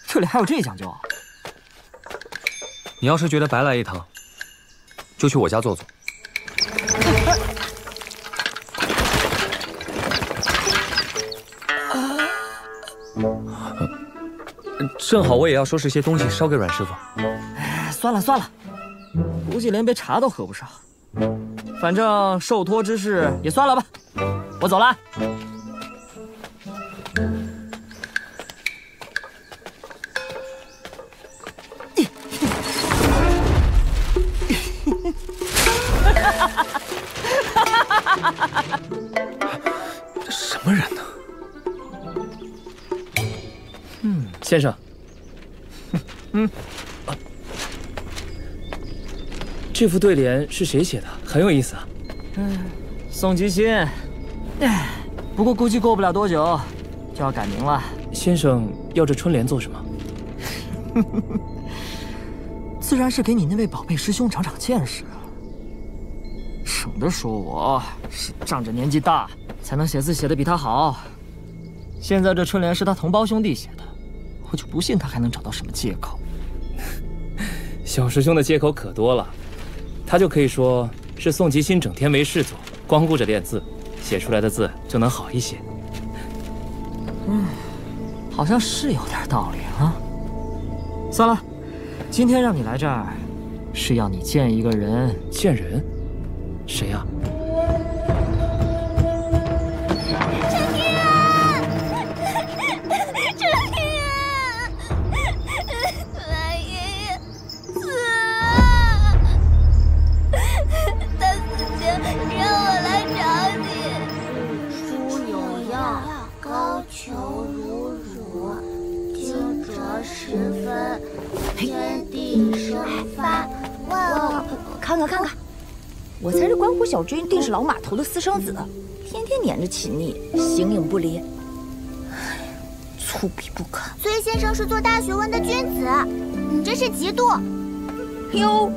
这里还有这讲究？你要是觉得白来一趟，就去我家坐坐。正好我也要收拾些东西烧给阮师傅。哎，算了算了，估计连杯茶都喝不上。反正受托之事也算了吧，我走了。这什么人呢？先生，这副对联是谁写的？很有意思啊。宋吉新。哎，不过估计过不了多久就要改名了。先生要这春联做什么？自然是给你那位宝贝师兄长长见识，省得说我是仗着年纪大才能写字写得比他好。现在这春联是他同胞兄弟写的，我就不信他还能找到什么借口。小师兄的借口可多了，他就可以说是宋吉新整天没事做，光顾着练字，写出来的字就能好一些。好像是有点道理啊。算了，今天让你来这儿，是要你见一个人。见人？谁呀？看看，我才是关虎小军定是老码头的私生子，天天黏着秦逆，形影不离，粗鄙不堪。崔先生是做大学问的君子，你这是嫉妒。哟，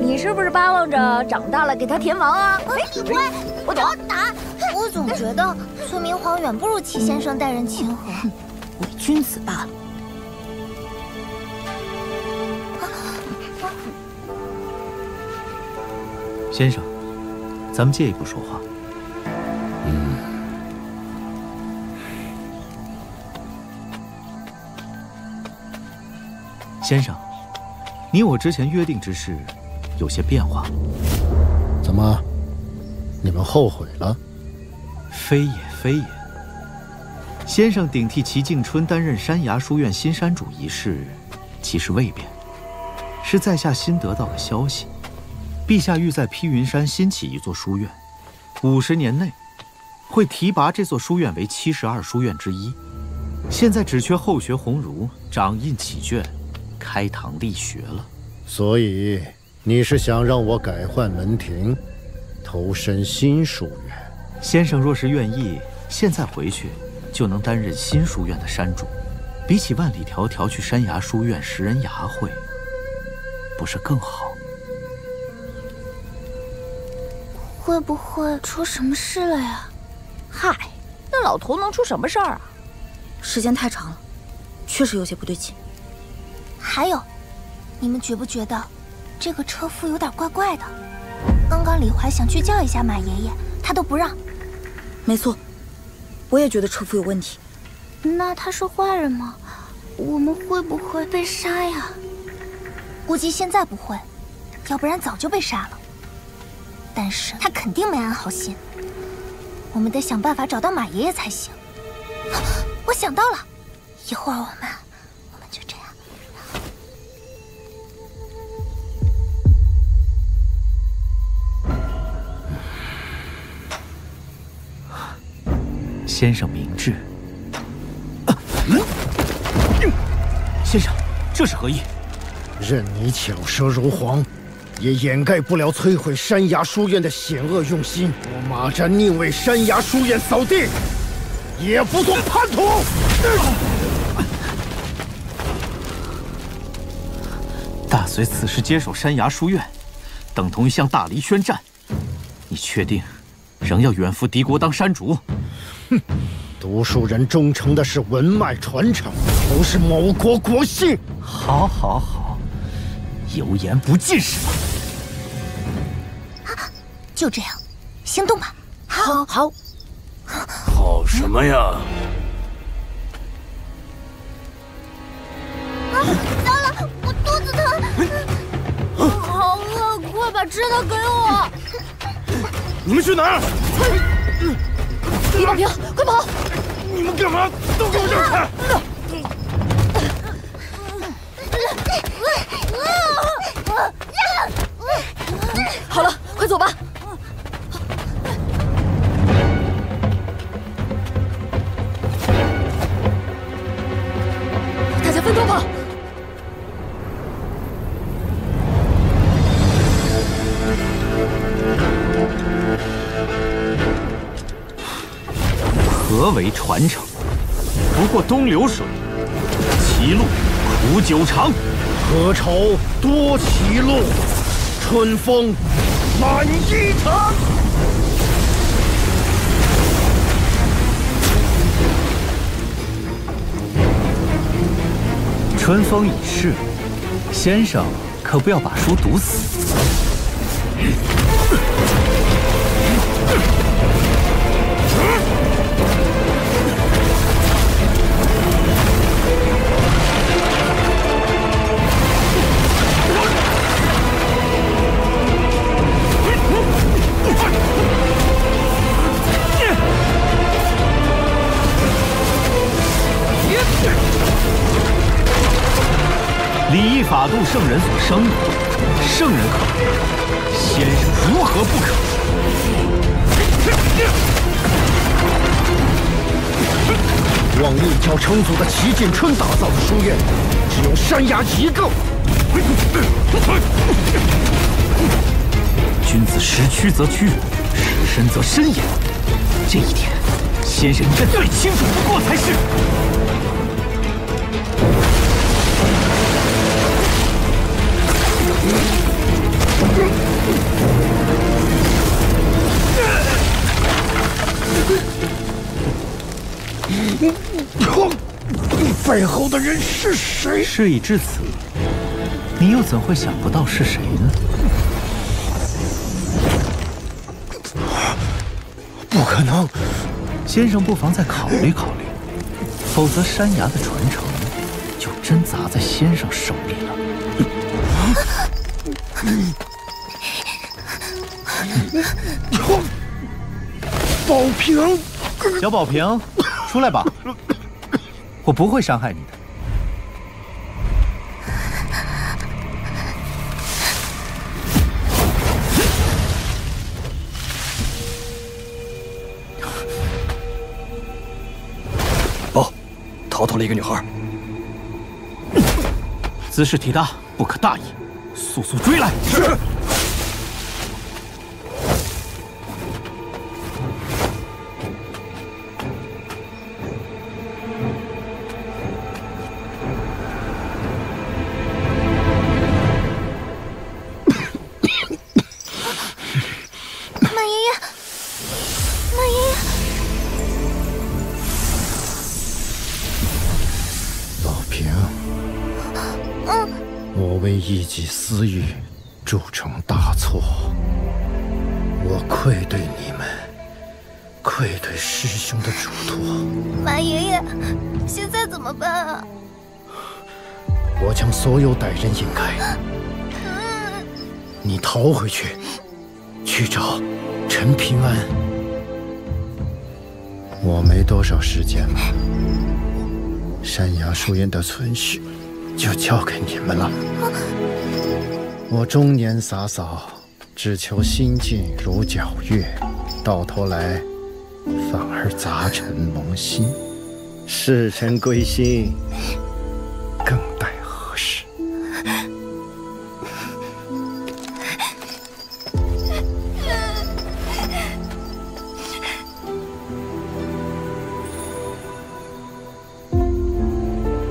你是不是巴望着长大了给他填王啊？你会，我找打。我总觉得崔明皇远不如齐先生待人亲和，伪君子罢了。先生，咱们借一步说话。先生，你我之前约定之事有些变化。怎么？你们后悔了？非也，非也。先生顶替齐敬春担任山崖书院新山主一事，其实未变，是在下新得到的消息。陛下欲在披云山新起一座书院，50年内会提拔这座书院为72书院之一。现在只缺后学鸿儒，掌印起卷，开堂立学了。所以你是想让我改换门庭，投身新书院？先生若是愿意，现在回去就能担任新书院的山主，比起万里迢迢去山崖书院识人牙慧，不是更好？会不会出什么事了呀？嗨，那老头能出什么事儿啊？时间太长了，确实有些不对劲。还有，你们觉不觉得这个车夫有点怪怪的？刚刚李怀想去叫一下马爷爷，他都不让。没错，我也觉得车夫有问题。那他是坏人吗？我们会不会被杀呀？估计现在不会，要不然早就被杀了。但是他肯定没安好心，我们得想办法找到马爷爷才行。我想到了，一会儿我们就这样。先生明智。先生，这是何意？任你巧舌如簧，也掩盖不了摧毁山崖书院的险恶用心。我马占宁为山崖书院扫地，也不动叛徒。大隋此时接手山崖书院，等同于向大黎宣战。你确定仍要远赴敌国当山主？哼，读书人忠诚的是文脉传承，不是某国国姓。好，好，好，油盐不进是吧？就这样，行动吧。好，好。好什么呀？糟了，我肚子疼，好饿，快把吃的给我！你们去哪儿？李保平，快跑！你们干嘛？都给我让开！好了，快走吧。大家分头跑。何为传承？不过东流水，歧路苦久长。何愁多歧路，春风满衣裳。春风已逝，先生可不要把书读死。礼义法度，圣人所生的，圣人可，先生如何不可？望一朝成祖的齐晋春打造的书院，只有山崖一个。君子识屈则屈，识深则深也。这一点，先生应该最清楚不过才是。背后的人是谁？事已至此，你又怎会想不到是谁呢？不可能！先生不妨再考虑考虑，否则山崖的传承就真砸在先生手里了。宝平，小宝平，出来吧，我不会伤害你的。报，逃脱了一个女孩。姿势体大，不可大意，速速追来。是。一己私欲，铸成大错。我愧对你们，愧对师兄的嘱托。马爷爷，现在怎么办啊？我将所有歹人引开。你逃回去，去找陈平安。我没多少时间了，山崖书院的存续就交给你们了。我中年洒扫，只求心境如皎月，到头来反而杂尘蒙心，事成归心，更待何时？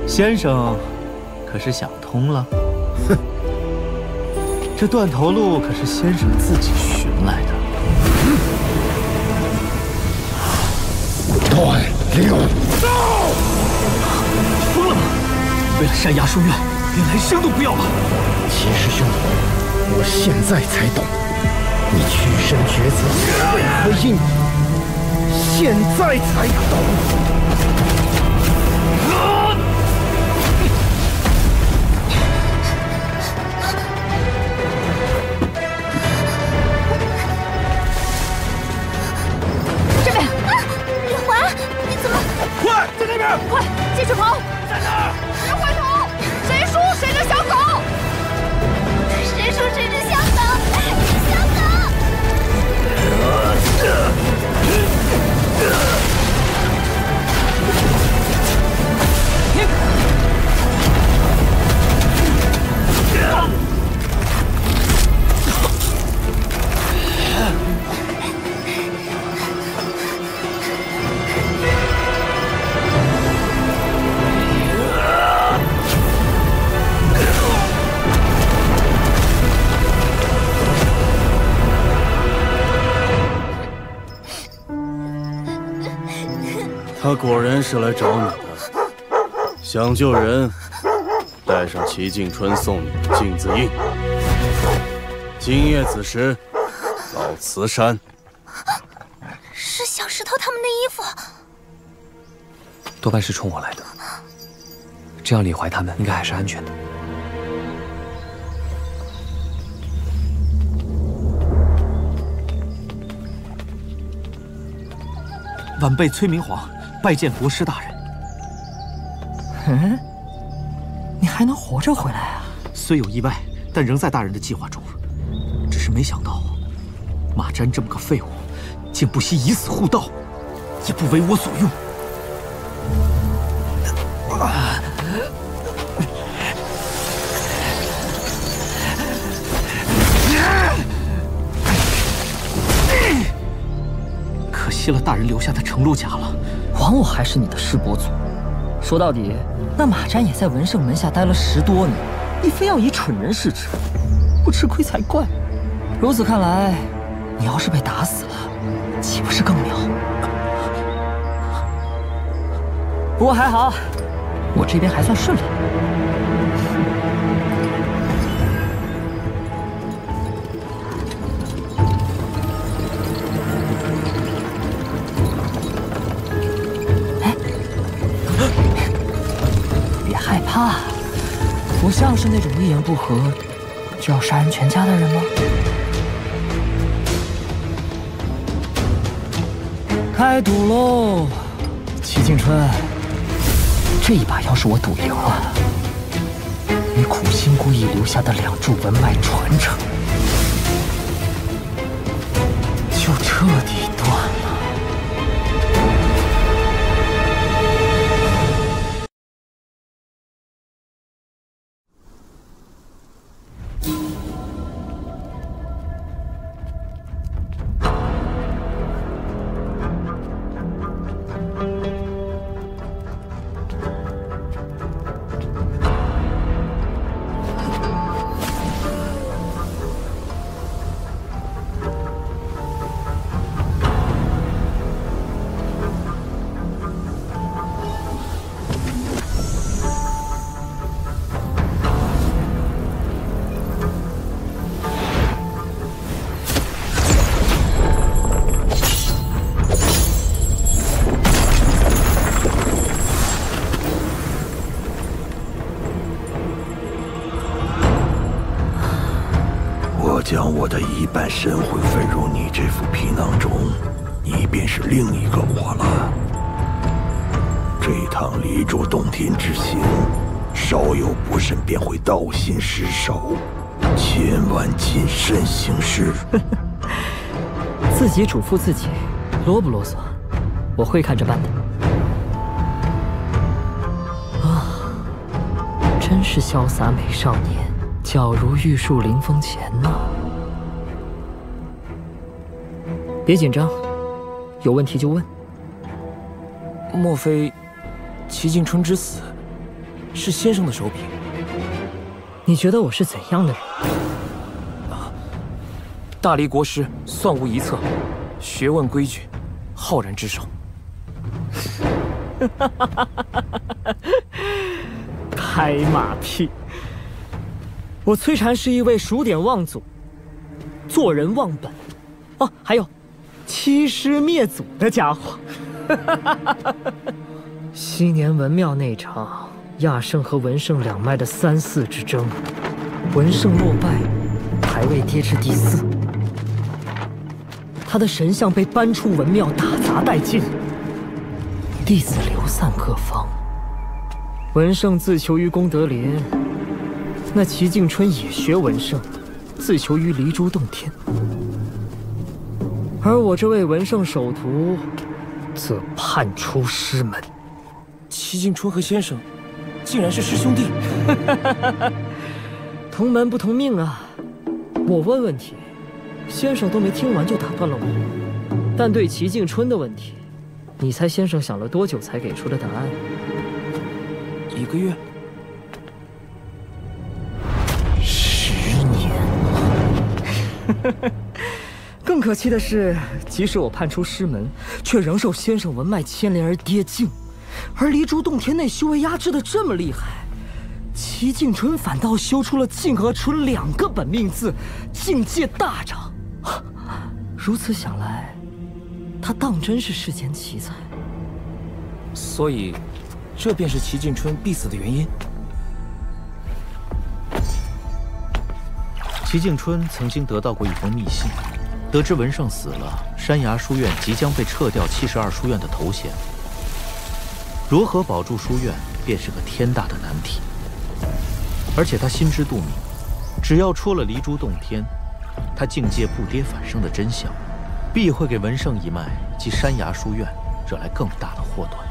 先生，可是想通了？哼，这断头路可是先生自己寻来的。断流，疯了吗？为了山崖书院，连来生都不要了？齐师兄，我现在才懂，你屈身抉择是为何因，现在才懂。快，继续跑！在哪儿？别回头！谁输谁是小狗！谁输谁是小狗！小狗！他果然是来找你的，想救人，带上齐静春送你的镜子印。今夜子时，到慈山。是小石头他们的衣服，多半是冲我来的。这样李怀他们应该还是安全的。晚辈崔明皇拜见国师大人。嗯，你还能活着回来啊？虽有意外，但仍在大人的计划中。只是没想到，马瞻这么个废物，竟不惜以死护道，也不为我所用。弃了大人留下的程陆家了。枉我还是你的师伯祖。说到底，那马占也在文胜门下待了10多年，你非要以蠢人示之，不吃亏才怪。如此看来，你要是被打死了，岂不是更妙？不过还好，我这边还算顺利。别害怕，我像是那种一言不合就要杀人全家的人吗？开赌喽，齐静春！这一把要是我赌赢了，你苦心孤诣留下的2柱文脉传承就彻底断了。将我的一半神魂分入你这副皮囊中，你便是另一个我了。这趟离柱洞天之行，稍有不慎便会道心失守，千万谨慎行事。自己嘱咐自己，啰不啰嗦？我会看着办的。啊，真是潇洒美少年，皎如玉树临风前呢。别紧张，有问题就问。莫非齐静春之死是先生的手笔？你觉得我是怎样的人？大离国师，算无一策，学问规矩，浩然之手。拍马屁！我崔禅是一位数典忘祖、做人忘本，哦，还有欺师灭祖的家伙。昔年文庙那场亚圣和文胜两脉的3、4之争，文胜落败，排位跌至第4，他的神像被搬出文庙，打砸殆尽，弟子流散各方。文胜自求于功德林，那齐静春也学文胜，自求于离珠洞天。而我这位文胜首徒，则叛出师门。齐静春和先生，竟然是师兄弟。同门不同命啊！我问问题，先生都没听完就打断了我。但对齐静春的问题，你猜先生想了多久才给出的答案？1个月。10年。更可气的是，即使我叛出师门，却仍受先生文脉牵连而跌境，而离珠洞天内修为压制的这么厉害，齐静春反倒修出了静和春2个本命字，境界大涨。如此想来，他当真是世间奇才。所以，这便是齐静春必死的原因。齐静春曾经得到过一封密信，得知文胜死了，山崖书院即将被撤掉72书院的头衔，如何保住书院便是个天大的难题。而且他心知肚明，只要出了离珠洞天，他境界不跌反升的真相，必会给文胜一脉及山崖书院惹来更大的祸端。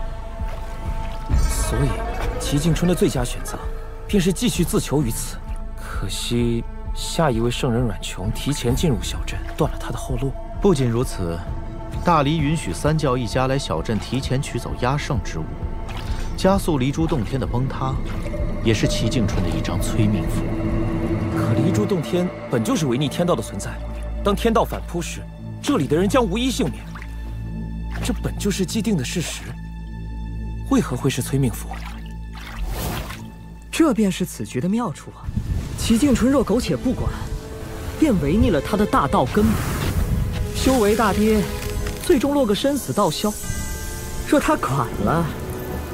所以，齐静春的最佳选择，便是继续自求于此。可惜，下一位圣人阮琼提前进入小镇，断了他的后路。不仅如此，大黎允许三教一家来小镇提前取走压胜之物，加速离珠洞天的崩塌，也是齐静春的一张催命符。可离珠洞天本就是违逆天道的存在，当天道反扑时，这里的人将无一幸免。这本就是既定的事实，为何会是催命符？这便是此局的妙处啊！齐静春若苟且不管，便违逆了他的大道根本，修为大跌，最终落个生死道消。若他管了，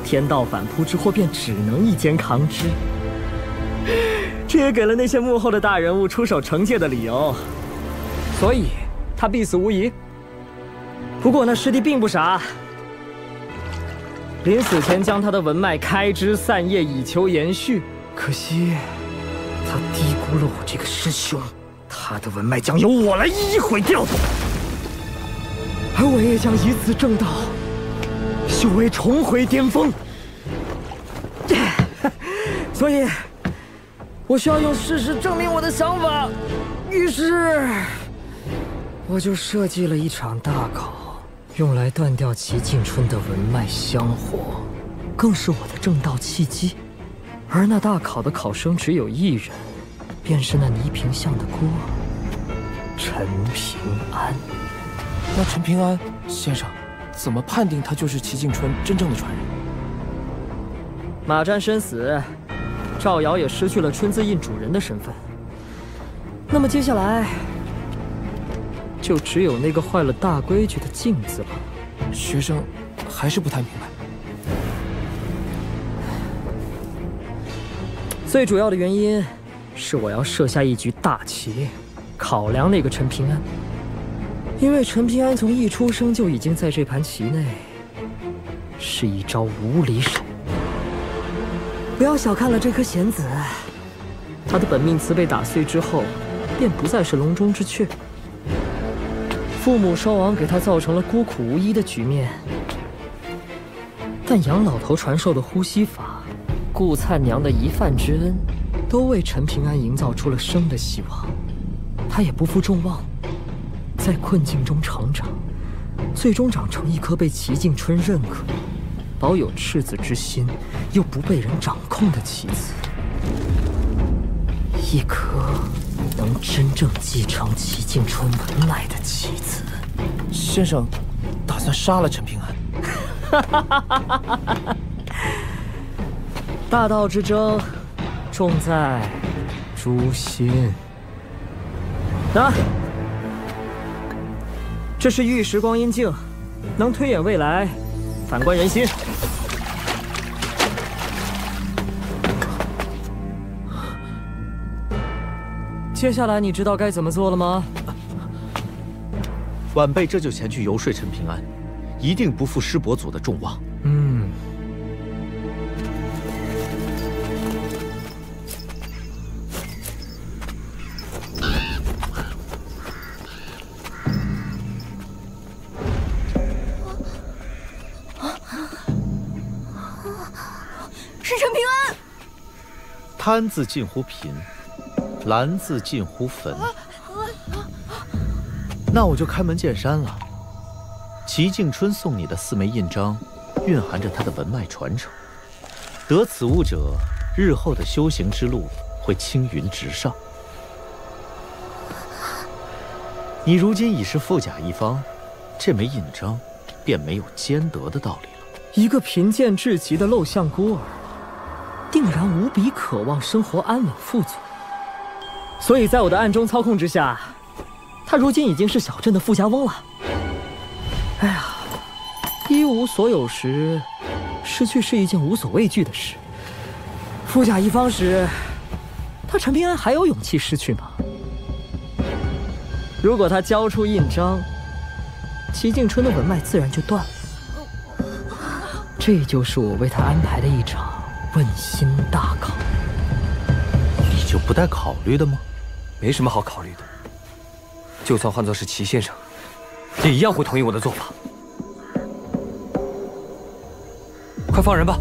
天道反扑之祸便只能一肩扛之。这也给了那些幕后的大人物出手惩戒的理由，所以他必死无疑。不过那师弟并不傻，临死前将他的文脉开枝散叶，以求延续。可惜他低估了我这个师兄，他的文脉将由我来一一毁掉，而我也将以此正道修为重回巅峰。所以我需要用事实证明我的想法，于是我就设计了一场大考，用来断掉齐静春的文脉香火，更是我的正道契机。而那大考的考生只有一人，便是那倪萍巷的孤儿陈平安。那陈平安先生，怎么判定他就是齐静春真正的传人？马占身死，赵瑶也失去了春字印主人的身份。那么接下来，就只有那个坏了大规矩的静字了。学生还是不太明白。最主要的原因是我要设下一局大棋，考量那个陈平安。因为陈平安从一出生就已经在这盘棋内，是一招无离手。不要小看了这颗弦子，他的本命词被打碎之后，便不再是笼中之雀。父母双亡给他造成了孤苦无依的局面，但杨老头传授的呼吸法，顾灿娘的一饭之恩，都为陈平安营造出了生的希望。他也不负众望，在困境中成长，最终长成一颗被齐静春认可、保有赤子之心又不被人掌控的棋子，一颗能真正继承齐静春文脉的棋子。先生打算杀了陈平安？大道之争，重在诛心。这是玉石光阴镜，能推演未来，反观人心。接下来你知道该怎么做了吗？晚辈这就前去游说陈平安，一定不负师伯祖的众望。是陈平安。贪字近乎贫，兰字近乎坟。那我就开门见山了。齐静春送你的4枚印章，蕴含着他的文脉传承。得此物者，日后的修行之路会青云直上。你如今已是富甲一方，这枚印章便没有兼得的道理了。一个贫贱至极的陋巷孤儿，定然无比渴望生活安稳富足。所以在我的暗中操控之下，他如今已经是小镇的富家翁了。哎呀，一无所有时，失去是一件无所畏惧的事。富甲一方时，他陈平安还有勇气失去吗？如果他交出印章，齐静春的文脉自然就断了。这就是我为他安排的一场问心大考。你就不带考虑的吗？没什么好考虑的。就算换作是齐先生，也一样会同意我的做法。快放人吧！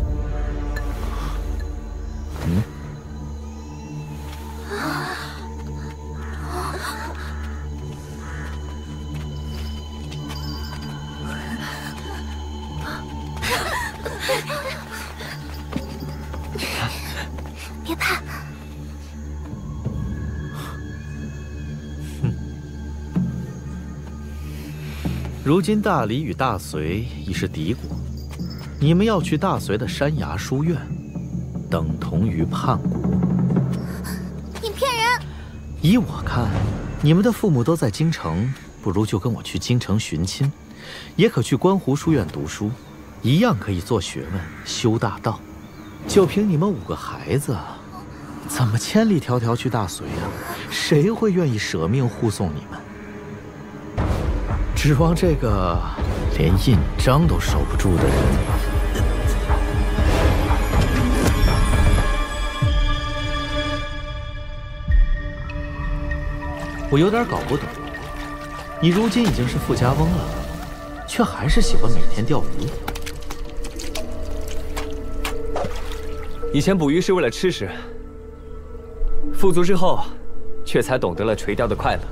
如今大理与大隋已是敌国，你们要去大隋的山崖书院，等同于叛国。你骗人！依我看，你们的父母都在京城，不如就跟我去京城寻亲，也可去观湖书院读书，一样可以做学问、修大道。就凭你们5个孩子，怎么千里迢迢去大隋啊？谁会愿意舍命护送你们？指望这个连印章都守不住的人，我有点搞不懂。你如今已经是富家翁了，却还是喜欢每天钓鱼。以前捕鱼是为了吃食，富足之后，却才懂得了垂钓的快乐。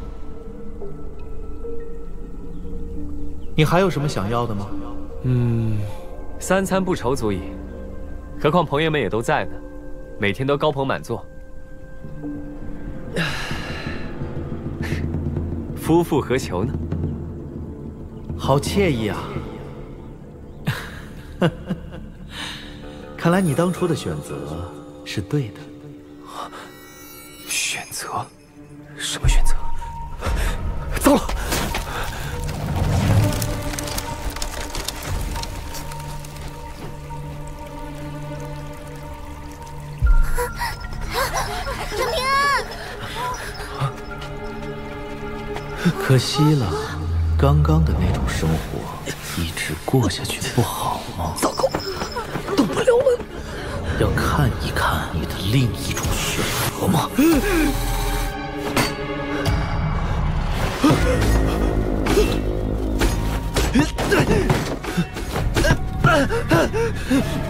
你还有什么想要的吗？3餐不愁足矣，何况朋友们也都在呢，每天都高朋满座。夫复何求呢？好惬意啊！看来你当初的选择是对的。选择？什么选择？糟了！陈平安！可惜了，刚刚的那种生活一直过下去不好吗？糟糕，动不了了。要看一看你的另一种选择吗？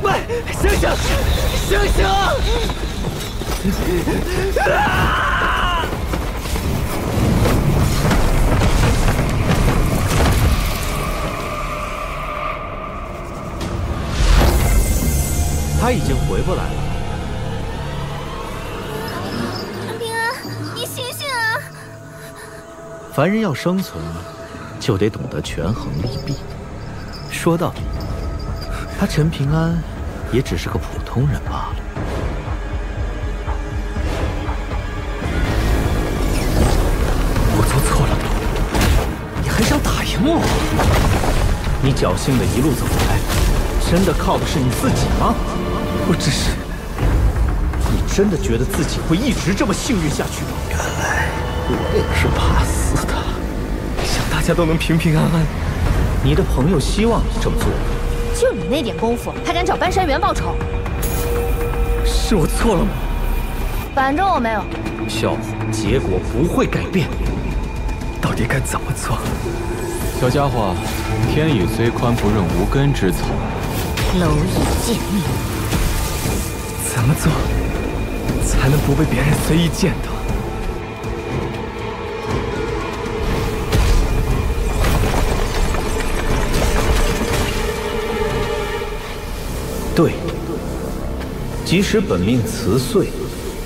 喂，醒醒，醒醒！啊！他已经回不来了。陈平安，你醒醒啊！凡人要生存，就得懂得权衡利弊。说到底，他陈平安也只是个普通人罢了。我做错了，你还想打赢我？你侥幸的一路走来，真的靠的是你自己吗？我只是……你真的觉得自己会一直这么幸运下去吗？原来我也是怕死的，想大家都能平平安安。你的朋友希望你这么做，就你那点功夫，还敢找搬山员报仇？是我错了吗？反正我没有。笑话，结果不会改变。到底该怎么做？小家伙，天宇虽宽，不润无根之草。蝼蚁见命。怎么做才能不被别人随意见到？对，即使本命辞岁，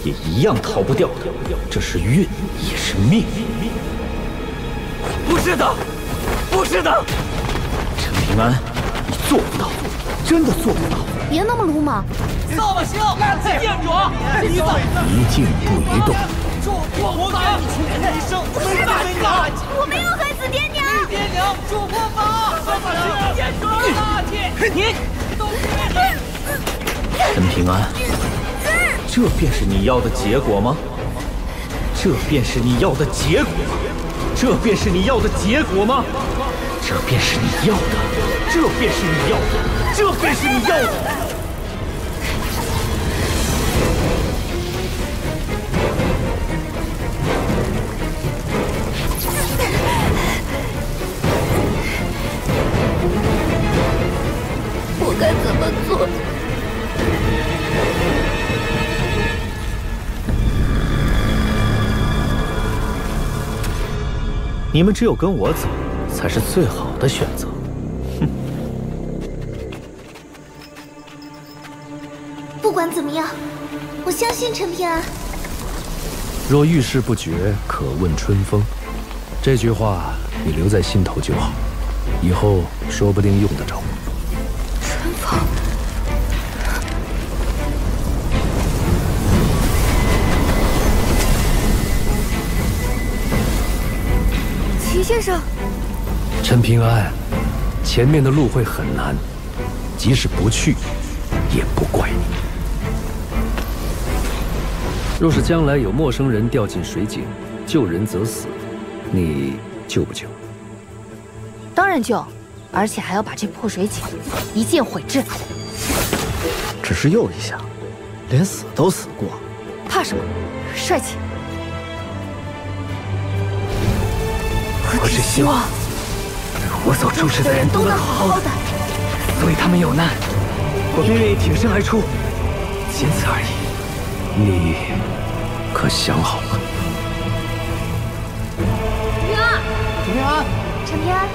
也一样逃不掉的。这是运，也是命。不是的，不是的，陈平安，你做不到，真的做不到。别那么鲁莽。扫把星，剑主，一静不移动。我给你一生没大娘，我没有害死爹娘。爹娘主破法，扫把星，剑主大气，你都是你。陈平安，这便是你要的结果吗？这便是你要的结果吗？这便是你要的结果吗？这便是你要的，这便是你要的，这便是你要的。我该怎么做？你们只有跟我走，才是最好的选择。哼！不管怎么样，我相信陈平安。若遇事不决，可问春风。这句话你留在心头就好。以后说不定用得着。陈峰，齐先生，陈平安，前面的路会很难，即使不去，也不怪你。若是将来有陌生人掉进水井，救人则死，你救不救？当然救，而且还要把这破水井一键毁之。只是诱一下，连死都死过，怕什么？帅气！我只希望我所注视的人都能好好的，所以他们有难，我便愿意挺身而出，仅此而已。你可想好了？平安，平安，陈平安，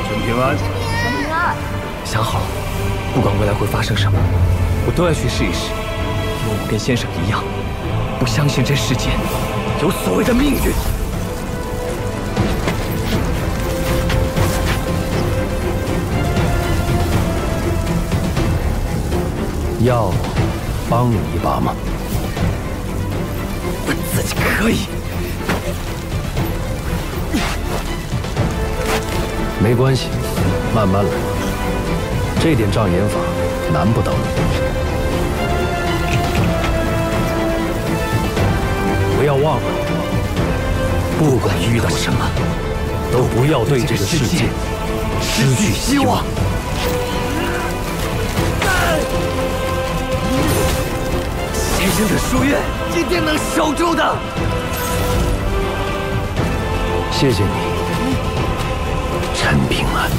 陈平安，陈平安，想好了，不管未来会发生什么，我都要去试一试，因为我跟先生一样，不相信这世间有所谓的命运。要帮你一把吗？我自己可以。没关系，慢慢来。这点障眼法难不倒你。不要忘了，不管遇到什么，都不要对这个世界失去希望。先生的夙愿一定能守住的。谢谢你，陈平安。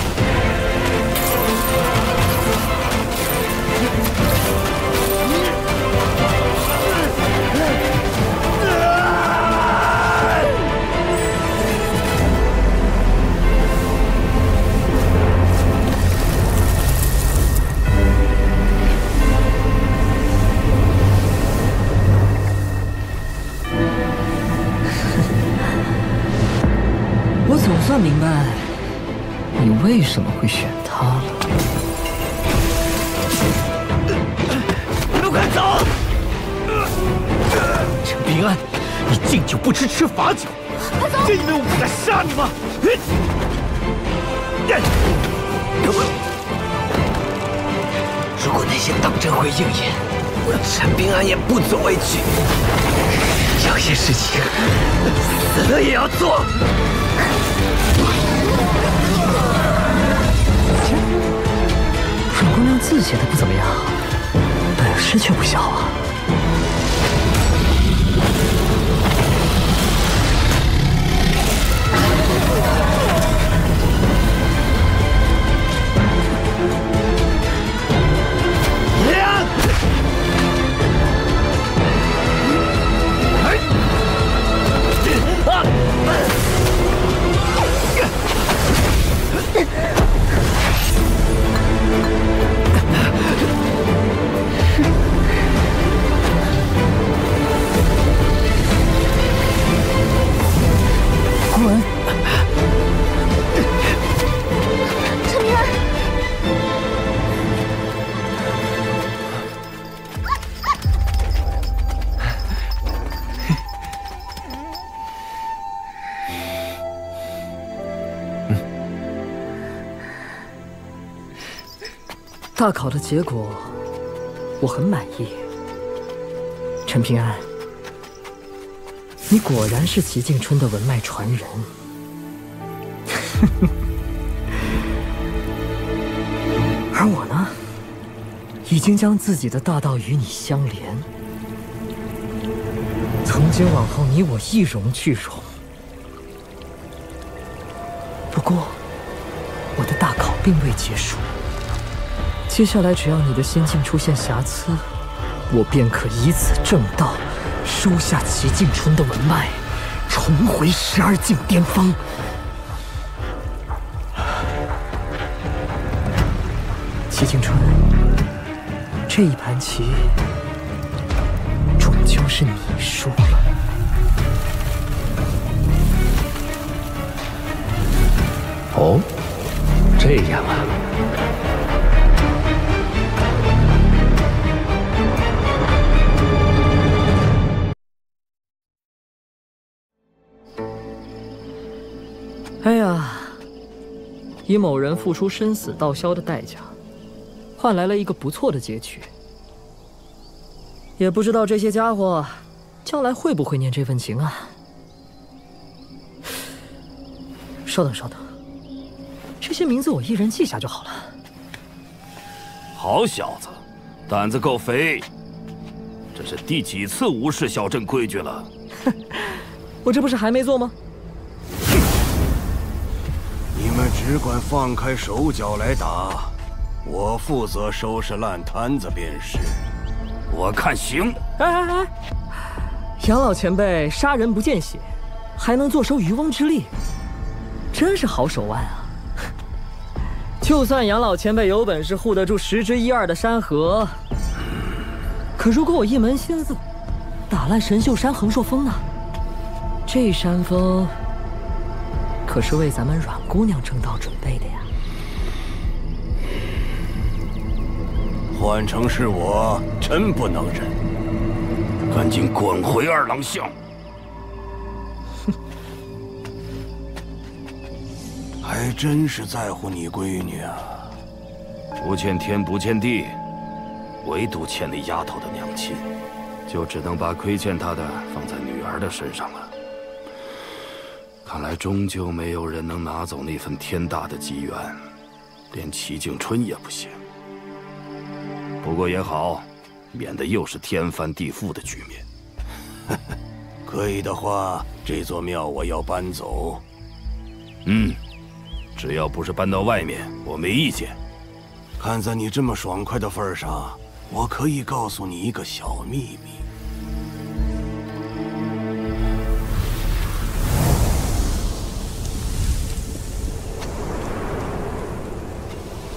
我总算明白你为什么会选他了。你们快走！陈平安，你敬酒不吃吃罚酒，真以为我不敢杀你吗？如果那些当真会应验，我陈平安也不足为惧。有些事情死了也要做。阮姑娘字写的不怎么样，本事却不小啊。大考的结果，我很满意。陈平安，你果然是齐静春的文脉传人。而我呢，已经将自己的大道与你相连。从今往后，你我一荣俱荣。不过，我的大考并未结束。接下来，只要你的心境出现瑕疵，我便可以此正道，收下齐静春的文脉，重回12境巅峰。齐静春，这一盘棋，终究是你输了。哦，这这样啊。哎呀，以某人付出生死道消的代价，换来了一个不错的结局。也不知道这些家伙将来会不会念这份情啊？稍等稍等，这些名字我一人记下就好了。好小子，胆子够肥！这是第几次无视小镇规矩了？我这不是还没做吗？你们只管放开手脚来打，我负责收拾烂摊子便是。我看行。哎，杨老前辈杀人不见血，还能坐收渔翁之利，真是好手腕啊！就算杨老前辈有本事护得住10之1、2的山河，可如果我一门心思打烂神秀山横朔峰呢？这山峰可是为咱们阮姑娘正道准备的呀。换成是我，真不能忍。赶紧滚回二郎巷！还真是在乎你闺女啊！不欠天不欠地，唯独欠那丫头的娘亲，就只能把亏欠她的放在女儿的身上了。看来终究没有人能拿走那份天大的机缘，连齐静春也不行。不过也好，免得又是天翻地覆的局面。可以的话，这座庙我要搬走。只要不是搬到外面，我没意见。看在你这么爽快的份上，我可以告诉你一个小秘密。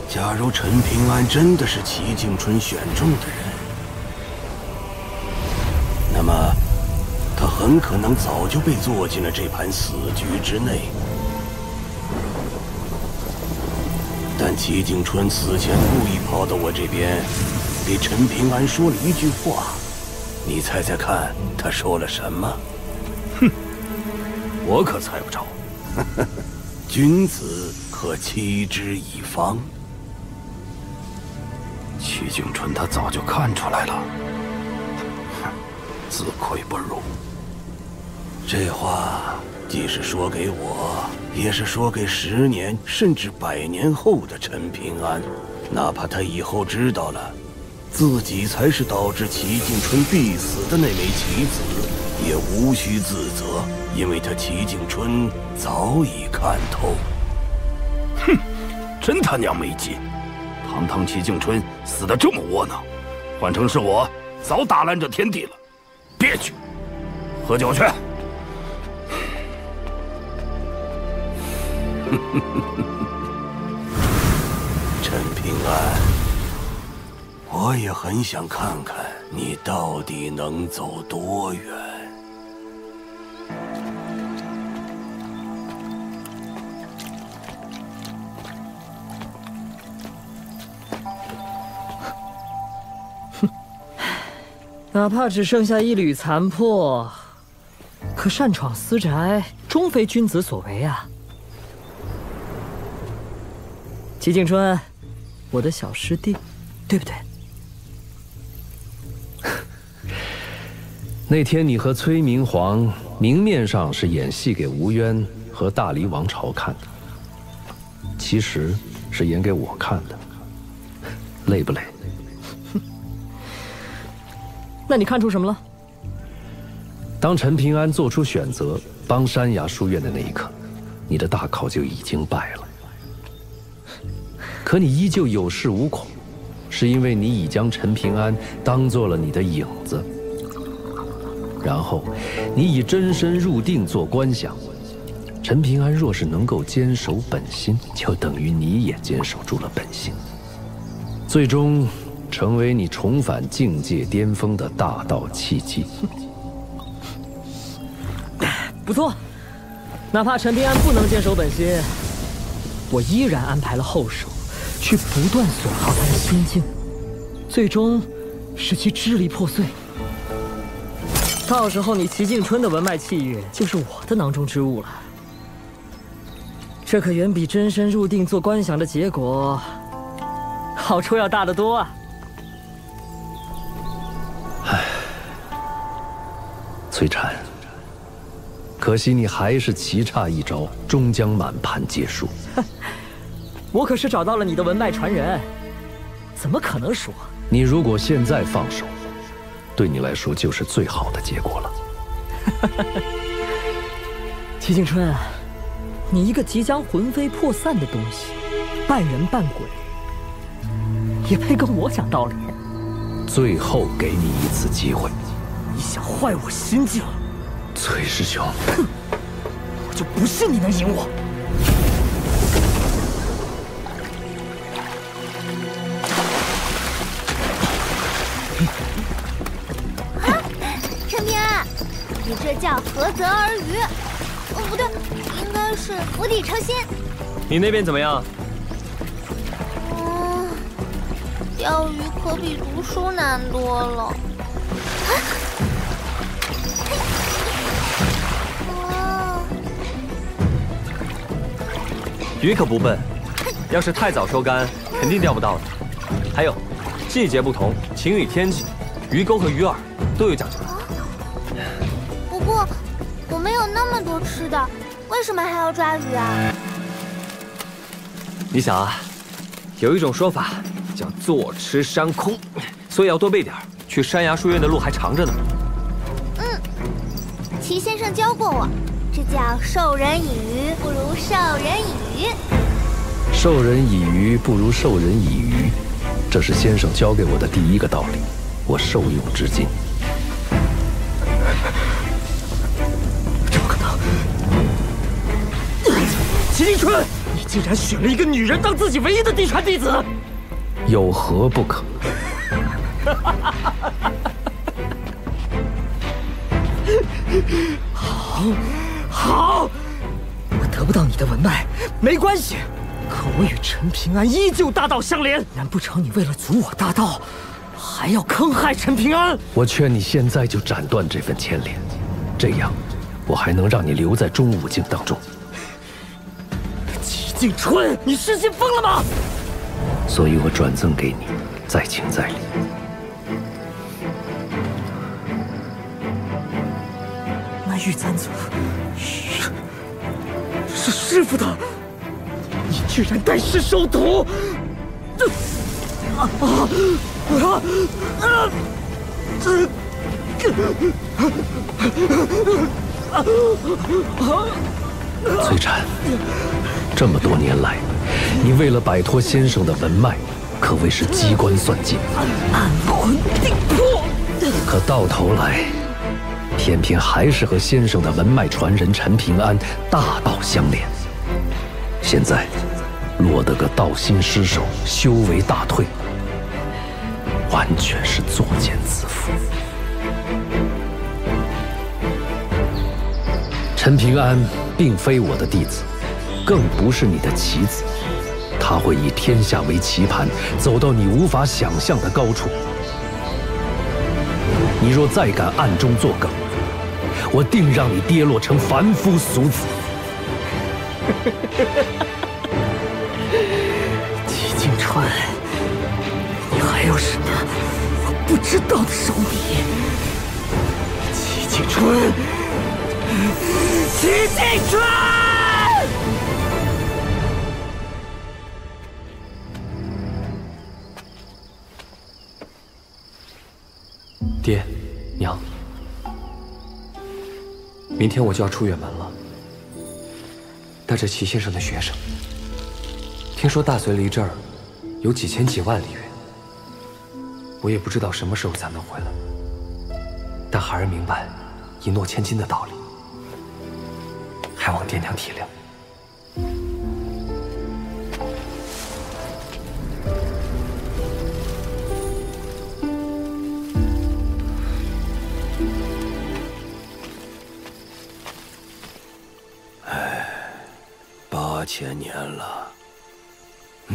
假如陈平安真的是齐静春选中的人，那么他很可能早就被做进了这盘死局之内。但齐静春死前故意跑到我这边，给陈平安说了一句话，你猜猜看，他说了什么？我可猜不着。君子可欺之以方。齐静春他早就看出来了，自愧不如。这话既是说给我，也是说给10年甚至100年后的陈平安。哪怕他以后知道了自己才是导致齐静春必死的那枚棋子，也无需自责，因为他齐静春早已看透。真他娘没劲！堂堂齐静春死得这么窝囊，换成是我，早打烂这天地了。别去，喝酒去。陈平安，我也很想看看你到底能走多远。哪怕只剩下一缕残破，可擅闯私宅，终非君子所为啊！齐静春，我的小师弟，对不对？那天你和崔明皇明面上是演戏给吴渊和大黎王朝看的，其实是演给我看的，累不累？那你看出什么了？当陈平安做出选择帮山崖书院的那一刻，你的大考就已经败了。可你依旧有恃无恐，是因为你已将陈平安当做了你的影子。然后，你以真身入定做观想。陈平安若是能够坚守本心，就等于你也坚守住了本心，最终成为你重返境界巅峰的大道契机。不错，哪怕陈平安不能坚守本心，我依然安排了后手，去不断损耗他的心境，最终使其支离破碎。到时候你齐静春的文脉气运就是我的囊中之物了。这可远比真身入定做观想的结果好处要大得多啊！唉，崔禅，可惜你还是棋差一招，终将满盘皆输。我可是找到了你的文脉传人，怎么可能输？你如果现在放手，对你来说就是最好的结果了。齐静春，你一个即将魂飞魄散的东西，半人半鬼，也配跟我讲道理？最后给你一次机会。你想坏我心境？崔师兄，哼！我就不信你能赢我！陈平安，你这叫合则而渔。哦，不对，应该是釜底抽薪。你那边怎么样？钓鱼可比读书难多了。鱼可不笨，要是太早收竿，肯定钓不到的。还有，季节不同，晴雨天气，鱼钩和鱼饵都有讲究。不过，我们有那么多吃的，为什么还要抓鱼啊？你想啊，有一种说法叫坐吃山空，所以要多备点。去山崖书院的路还长着呢。齐先生教过我，这叫授人以鱼不如授人以渔。授人以鱼不如授人以渔，这是先生教给我的第一个道理，我受用至今。怎么可能？齐静春，你竟然选了一个女人当自己唯一的嫡传弟子，有何不可？好，我得不到你的文脉没关系，可我与陈平安依旧大道相连。难不成你为了阻我大道，还要坑害陈平安？我劝你现在就斩断这份牵连，这样我还能让你留在中武境当中。齐静春，你失心疯了吗？所以我转赠给你，再请再礼。那玉簪子是师傅的，你居然带师收徒！崔禅，这么多年来，你为了摆脱先生的文脉，可谓是机关算尽，安魂定魄。可到头来，偏偏还是和先生的文脉传人陈平安大道相连。现在落得个道心失守，修为大退，完全是作茧自缚。陈平安并非我的弟子，更不是你的棋子，他会以天下为棋盘，走到你无法想象的高处。你若再敢暗中作梗，我定让你跌落成凡夫俗子。齐静春，你还有什么我不知道的手笔？齐静春，齐静春！爹，娘，明天我就要出远门了，带着齐先生的学生。听说大隋离这儿有几千几万里远，我也不知道什么时候才能回来，但孩儿明白一诺千金的道理，还望爹娘体谅。8000年了，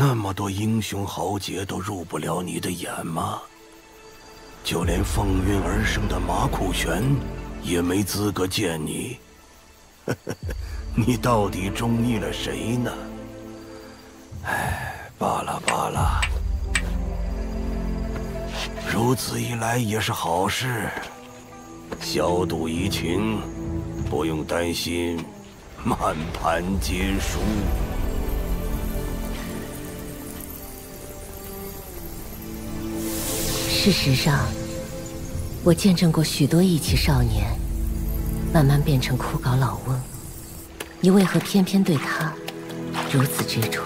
那么多英雄豪杰都入不了你的眼吗？就连凤运而生的马苦玄也没资格见你。你到底中意了谁呢？哎，罢了罢了，如此一来也是好事，小赌怡情，不用担心满盘皆输。事实上，我见证过许多义气少年慢慢变成枯槁老翁，你为何偏偏对他如此执着？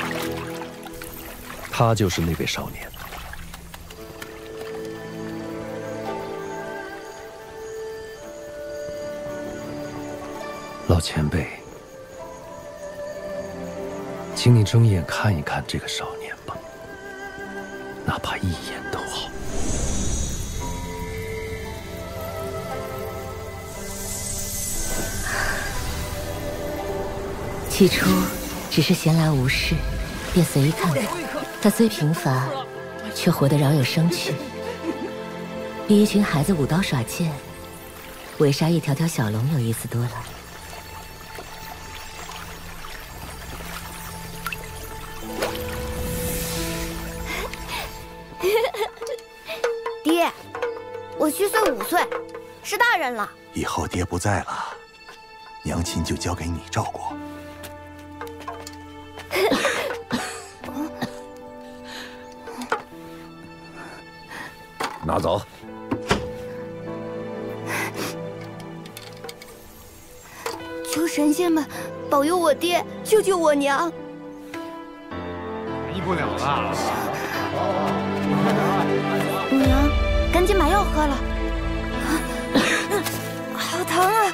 他就是那位少年。老前辈，请你睁眼看一看这个少年吧，哪怕一眼都好。起初只是闲来无事，便随意看看。他虽平凡，却活得饶有生趣，比一群孩子舞刀耍剑、围杀一条条小龙有意思多了。爹，我虚岁5岁，是大人了。以后爹不在了，娘亲就交给你照顾。拿走。求神仙们保佑我爹，救救我娘！医不了了。娘，赶紧把药喝了。好疼啊！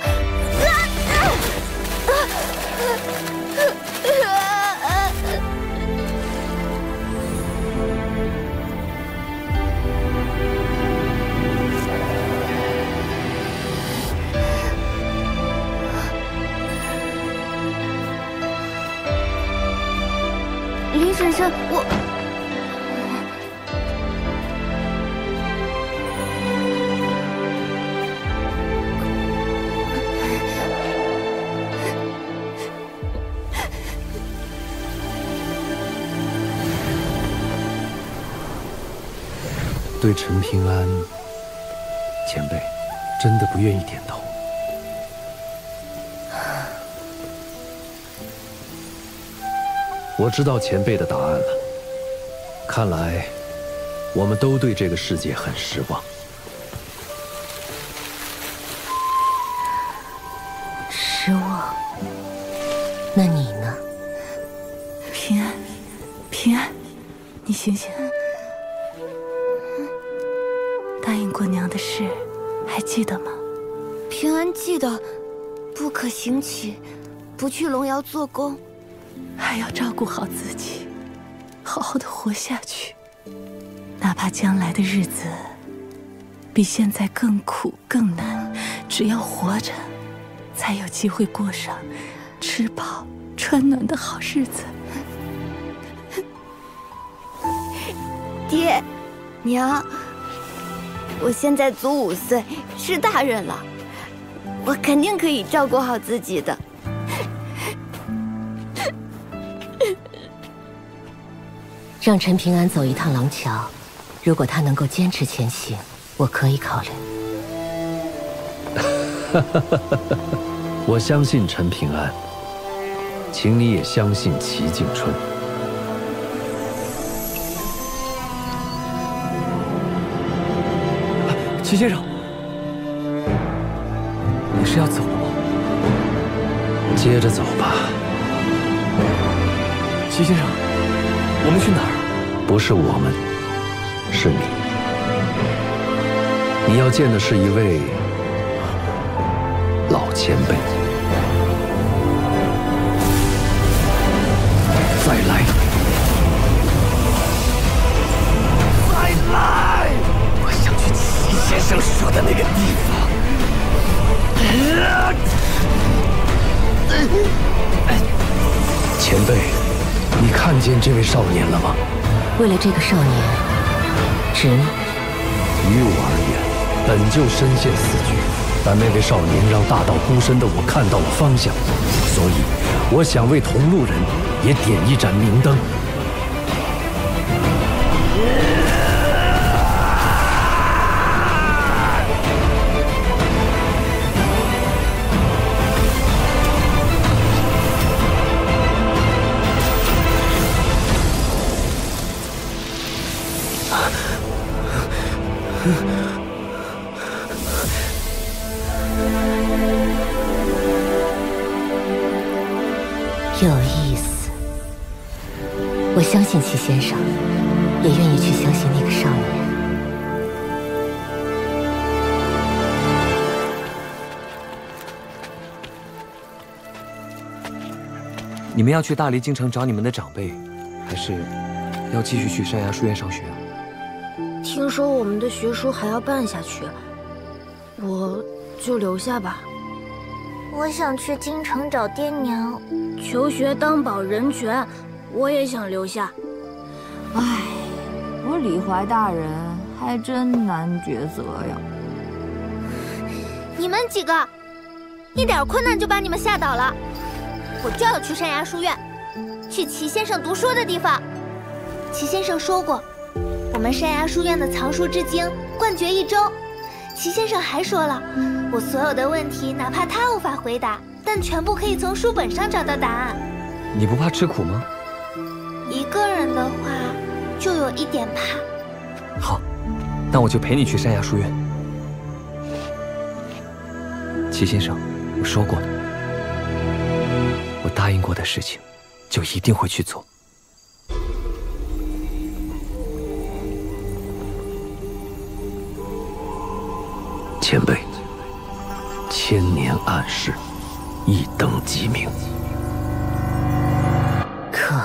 林婶婶，我对陈平安前辈真的不愿意点头。我知道前辈的答案了，看来我们都对这个世界很失望。失望？那你呢？平安，平安，你醒醒！答应过娘的事，还记得吗？平安记得，不可行乞，不去龙窑做工，还要照顾好自己，好好的活下去。哪怕将来的日子比现在更苦更难，只要活着，才有机会过上吃饱穿暖的好日子。爹，娘，我现在足5岁，是大人了，我肯定可以照顾好自己的。让陈平安走一趟廊桥，如果他能够坚持前行，我可以考虑。我相信陈平安，请你也相信齐景春。齐先生，你是要走了吗？接着走吧。齐先生，我们去哪儿？不是我们，是你。你要见的是一位老前辈。再来，再来！我想去齐先生说的那个地方。前辈，你看见这位少年了吗？为了这个少年，执迷。于我而言，本就身陷死局，但那位少年让大道孤身的我看到了方向，所以我想为同路人也点一盏明灯。有意思，我相信齐先生，也愿意去相信那个少年。你们要去大离京城找你们的长辈，还是要继续去山崖书院上学啊？听说我们的学书还要办下去，我就留下吧。我想去京城找爹娘，求学当保人权，我也想留下。唉，我李怀大人还真难抉择呀。你们几个，一点困难就把你们吓倒了。我就要去山崖书院，去齐先生读书的地方。齐先生说过，我们山崖书院的藏书之精冠绝一州。齐先生还说了，我所有的问题，哪怕他无法回答，但全部可以从书本上找到答案。你不怕吃苦吗？一个人的话，就有一点怕。好，那我就陪你去山崖书院。齐先生，我说过的，我答应过的事情，就一定会去做。前辈，千年暗示，一等即明。可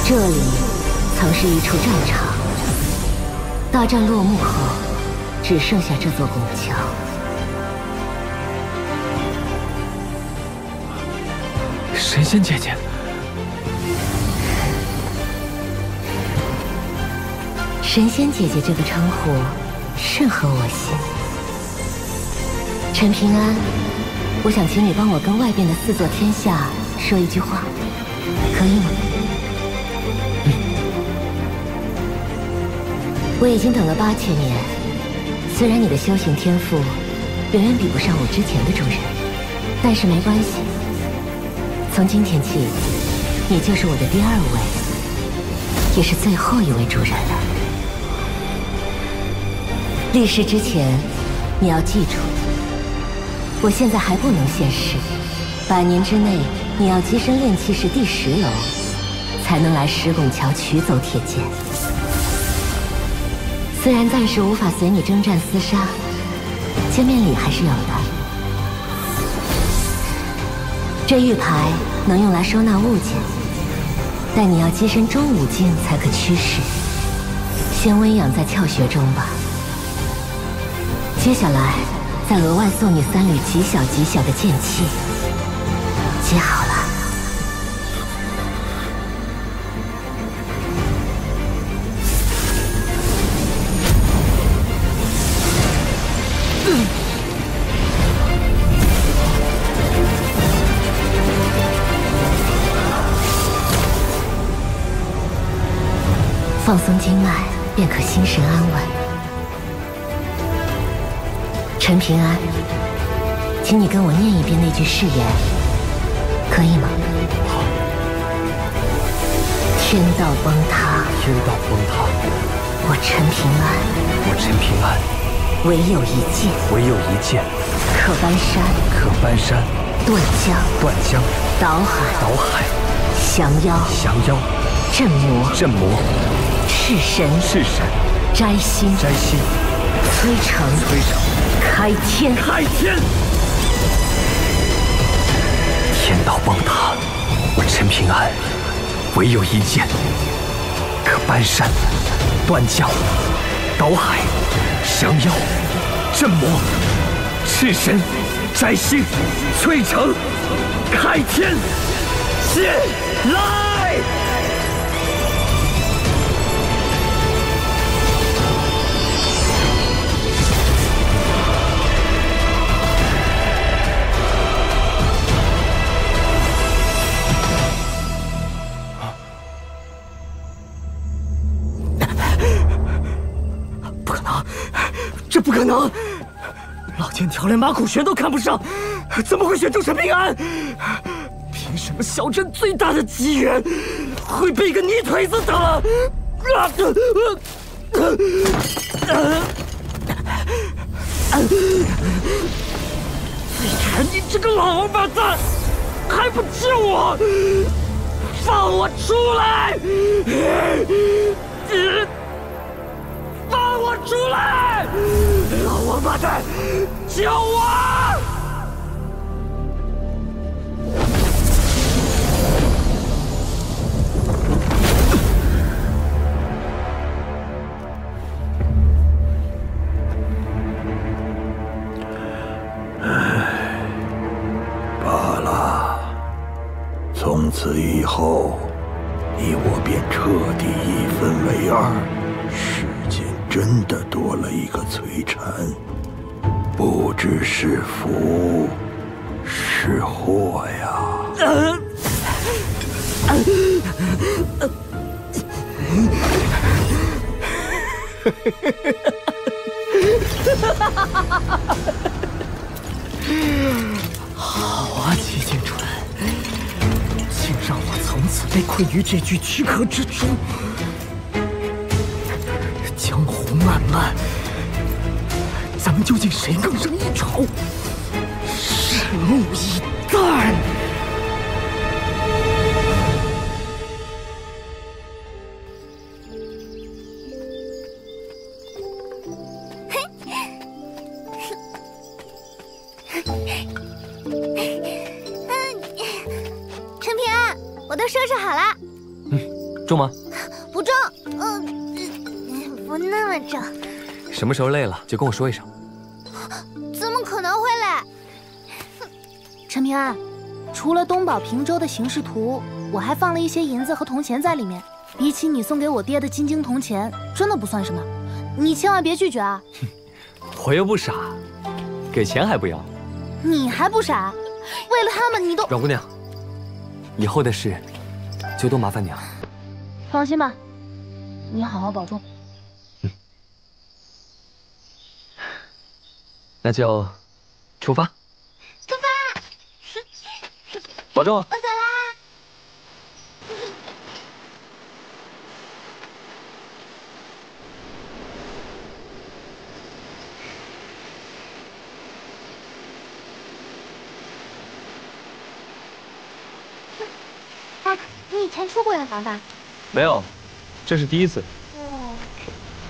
这里曾是一处战场，大战落幕后，只剩下这座拱桥。神仙姐姐，神仙姐姐这个称呼甚合我心。陈平安，我想请你帮我跟外边的4座天下说一句话，可以吗？我已经等了8000年，虽然你的修行天赋远远比不上我之前的主人，但是没关系。从今天起，你就是我的第2位，也是最后一位主人了。立誓之前，你要记住，我现在还不能现世，100年之内，你要跻身炼器室第10楼，才能来石拱桥取走铁剑。虽然暂时无法随你征战厮杀，见面礼还是有的。这玉牌能用来收纳物件，但你要跻身中5境才可驱使，先温养在窍穴中吧。接下来再额外送你3缕极小极小的剑气，接好了。放松经脉，便可心神安稳。陈平安，请你跟我念一遍那句誓言，可以吗？好。天道崩塌，天道崩塌，我陈平安，我陈平安唯有一剑，唯有一剑，可搬山，可搬山，断江，断江，倒海，倒海，降妖，降妖，镇魔，镇魔，赤神，赤神，摘星，摘星，摧城，摧城，开天，开天。天道崩塌，我陈平安唯有一剑，可搬山，断江，倒海，降妖，镇魔，赤神，摘星，摧城，开天，剑来！不可能，这不可能！老天条连马苦玄都看不上，怎么会选中陈平安？凭什么小镇最大的机缘会被一个泥腿子得了？翠晨，你这个老王八蛋，还不救我！放我出来！放我出来！老王八蛋，救我！罢了，从此以后，你我便彻底一分为二。世间真的多了一个崔禅，不知是福是祸呀。好啊，齐景春，请让我从此被困于这具躯壳之中。江湖漫漫，咱们究竟谁更胜一筹？拭目以待。陈平安，我都收拾好了。重吗？不重，不那么重。什么时候累了就跟我说一声。怎么可能会累？陈平安，除了东宝平州的形势图，我还放了一些银子和铜钱在里面。比起你送给我爹的金晶铜钱，真的不算什么。你千万别拒绝啊！我又不傻，给钱还不要？你还不傻？为了他们，你都……阮姑娘，以后的事就多麻烦你了。放心吧，你好好保重。那就出发。出发！保重。我走啦。啊，你以前出过远门吧？没有，这是第一次。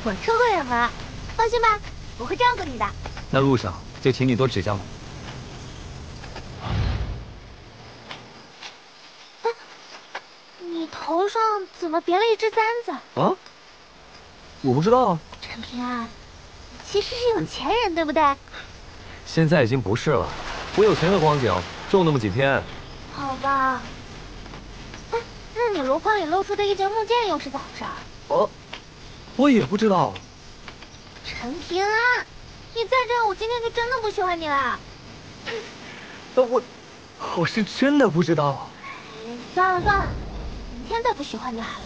我出过远门，放心吧，我会照顾你的。那路上就请你多指教了。你头上怎么别了一只簪子？啊？我不知道啊。陈平安，你其实是有钱人，对不对？现在已经不是了，我有钱的光景就那么几天。好吧。那你箩筐里露出的一截木剑又是咋回事？我也不知道。陈平安，你再这样，我今天就真的不喜欢你了。我是真的不知道。算了算了，明天再不喜欢你好了。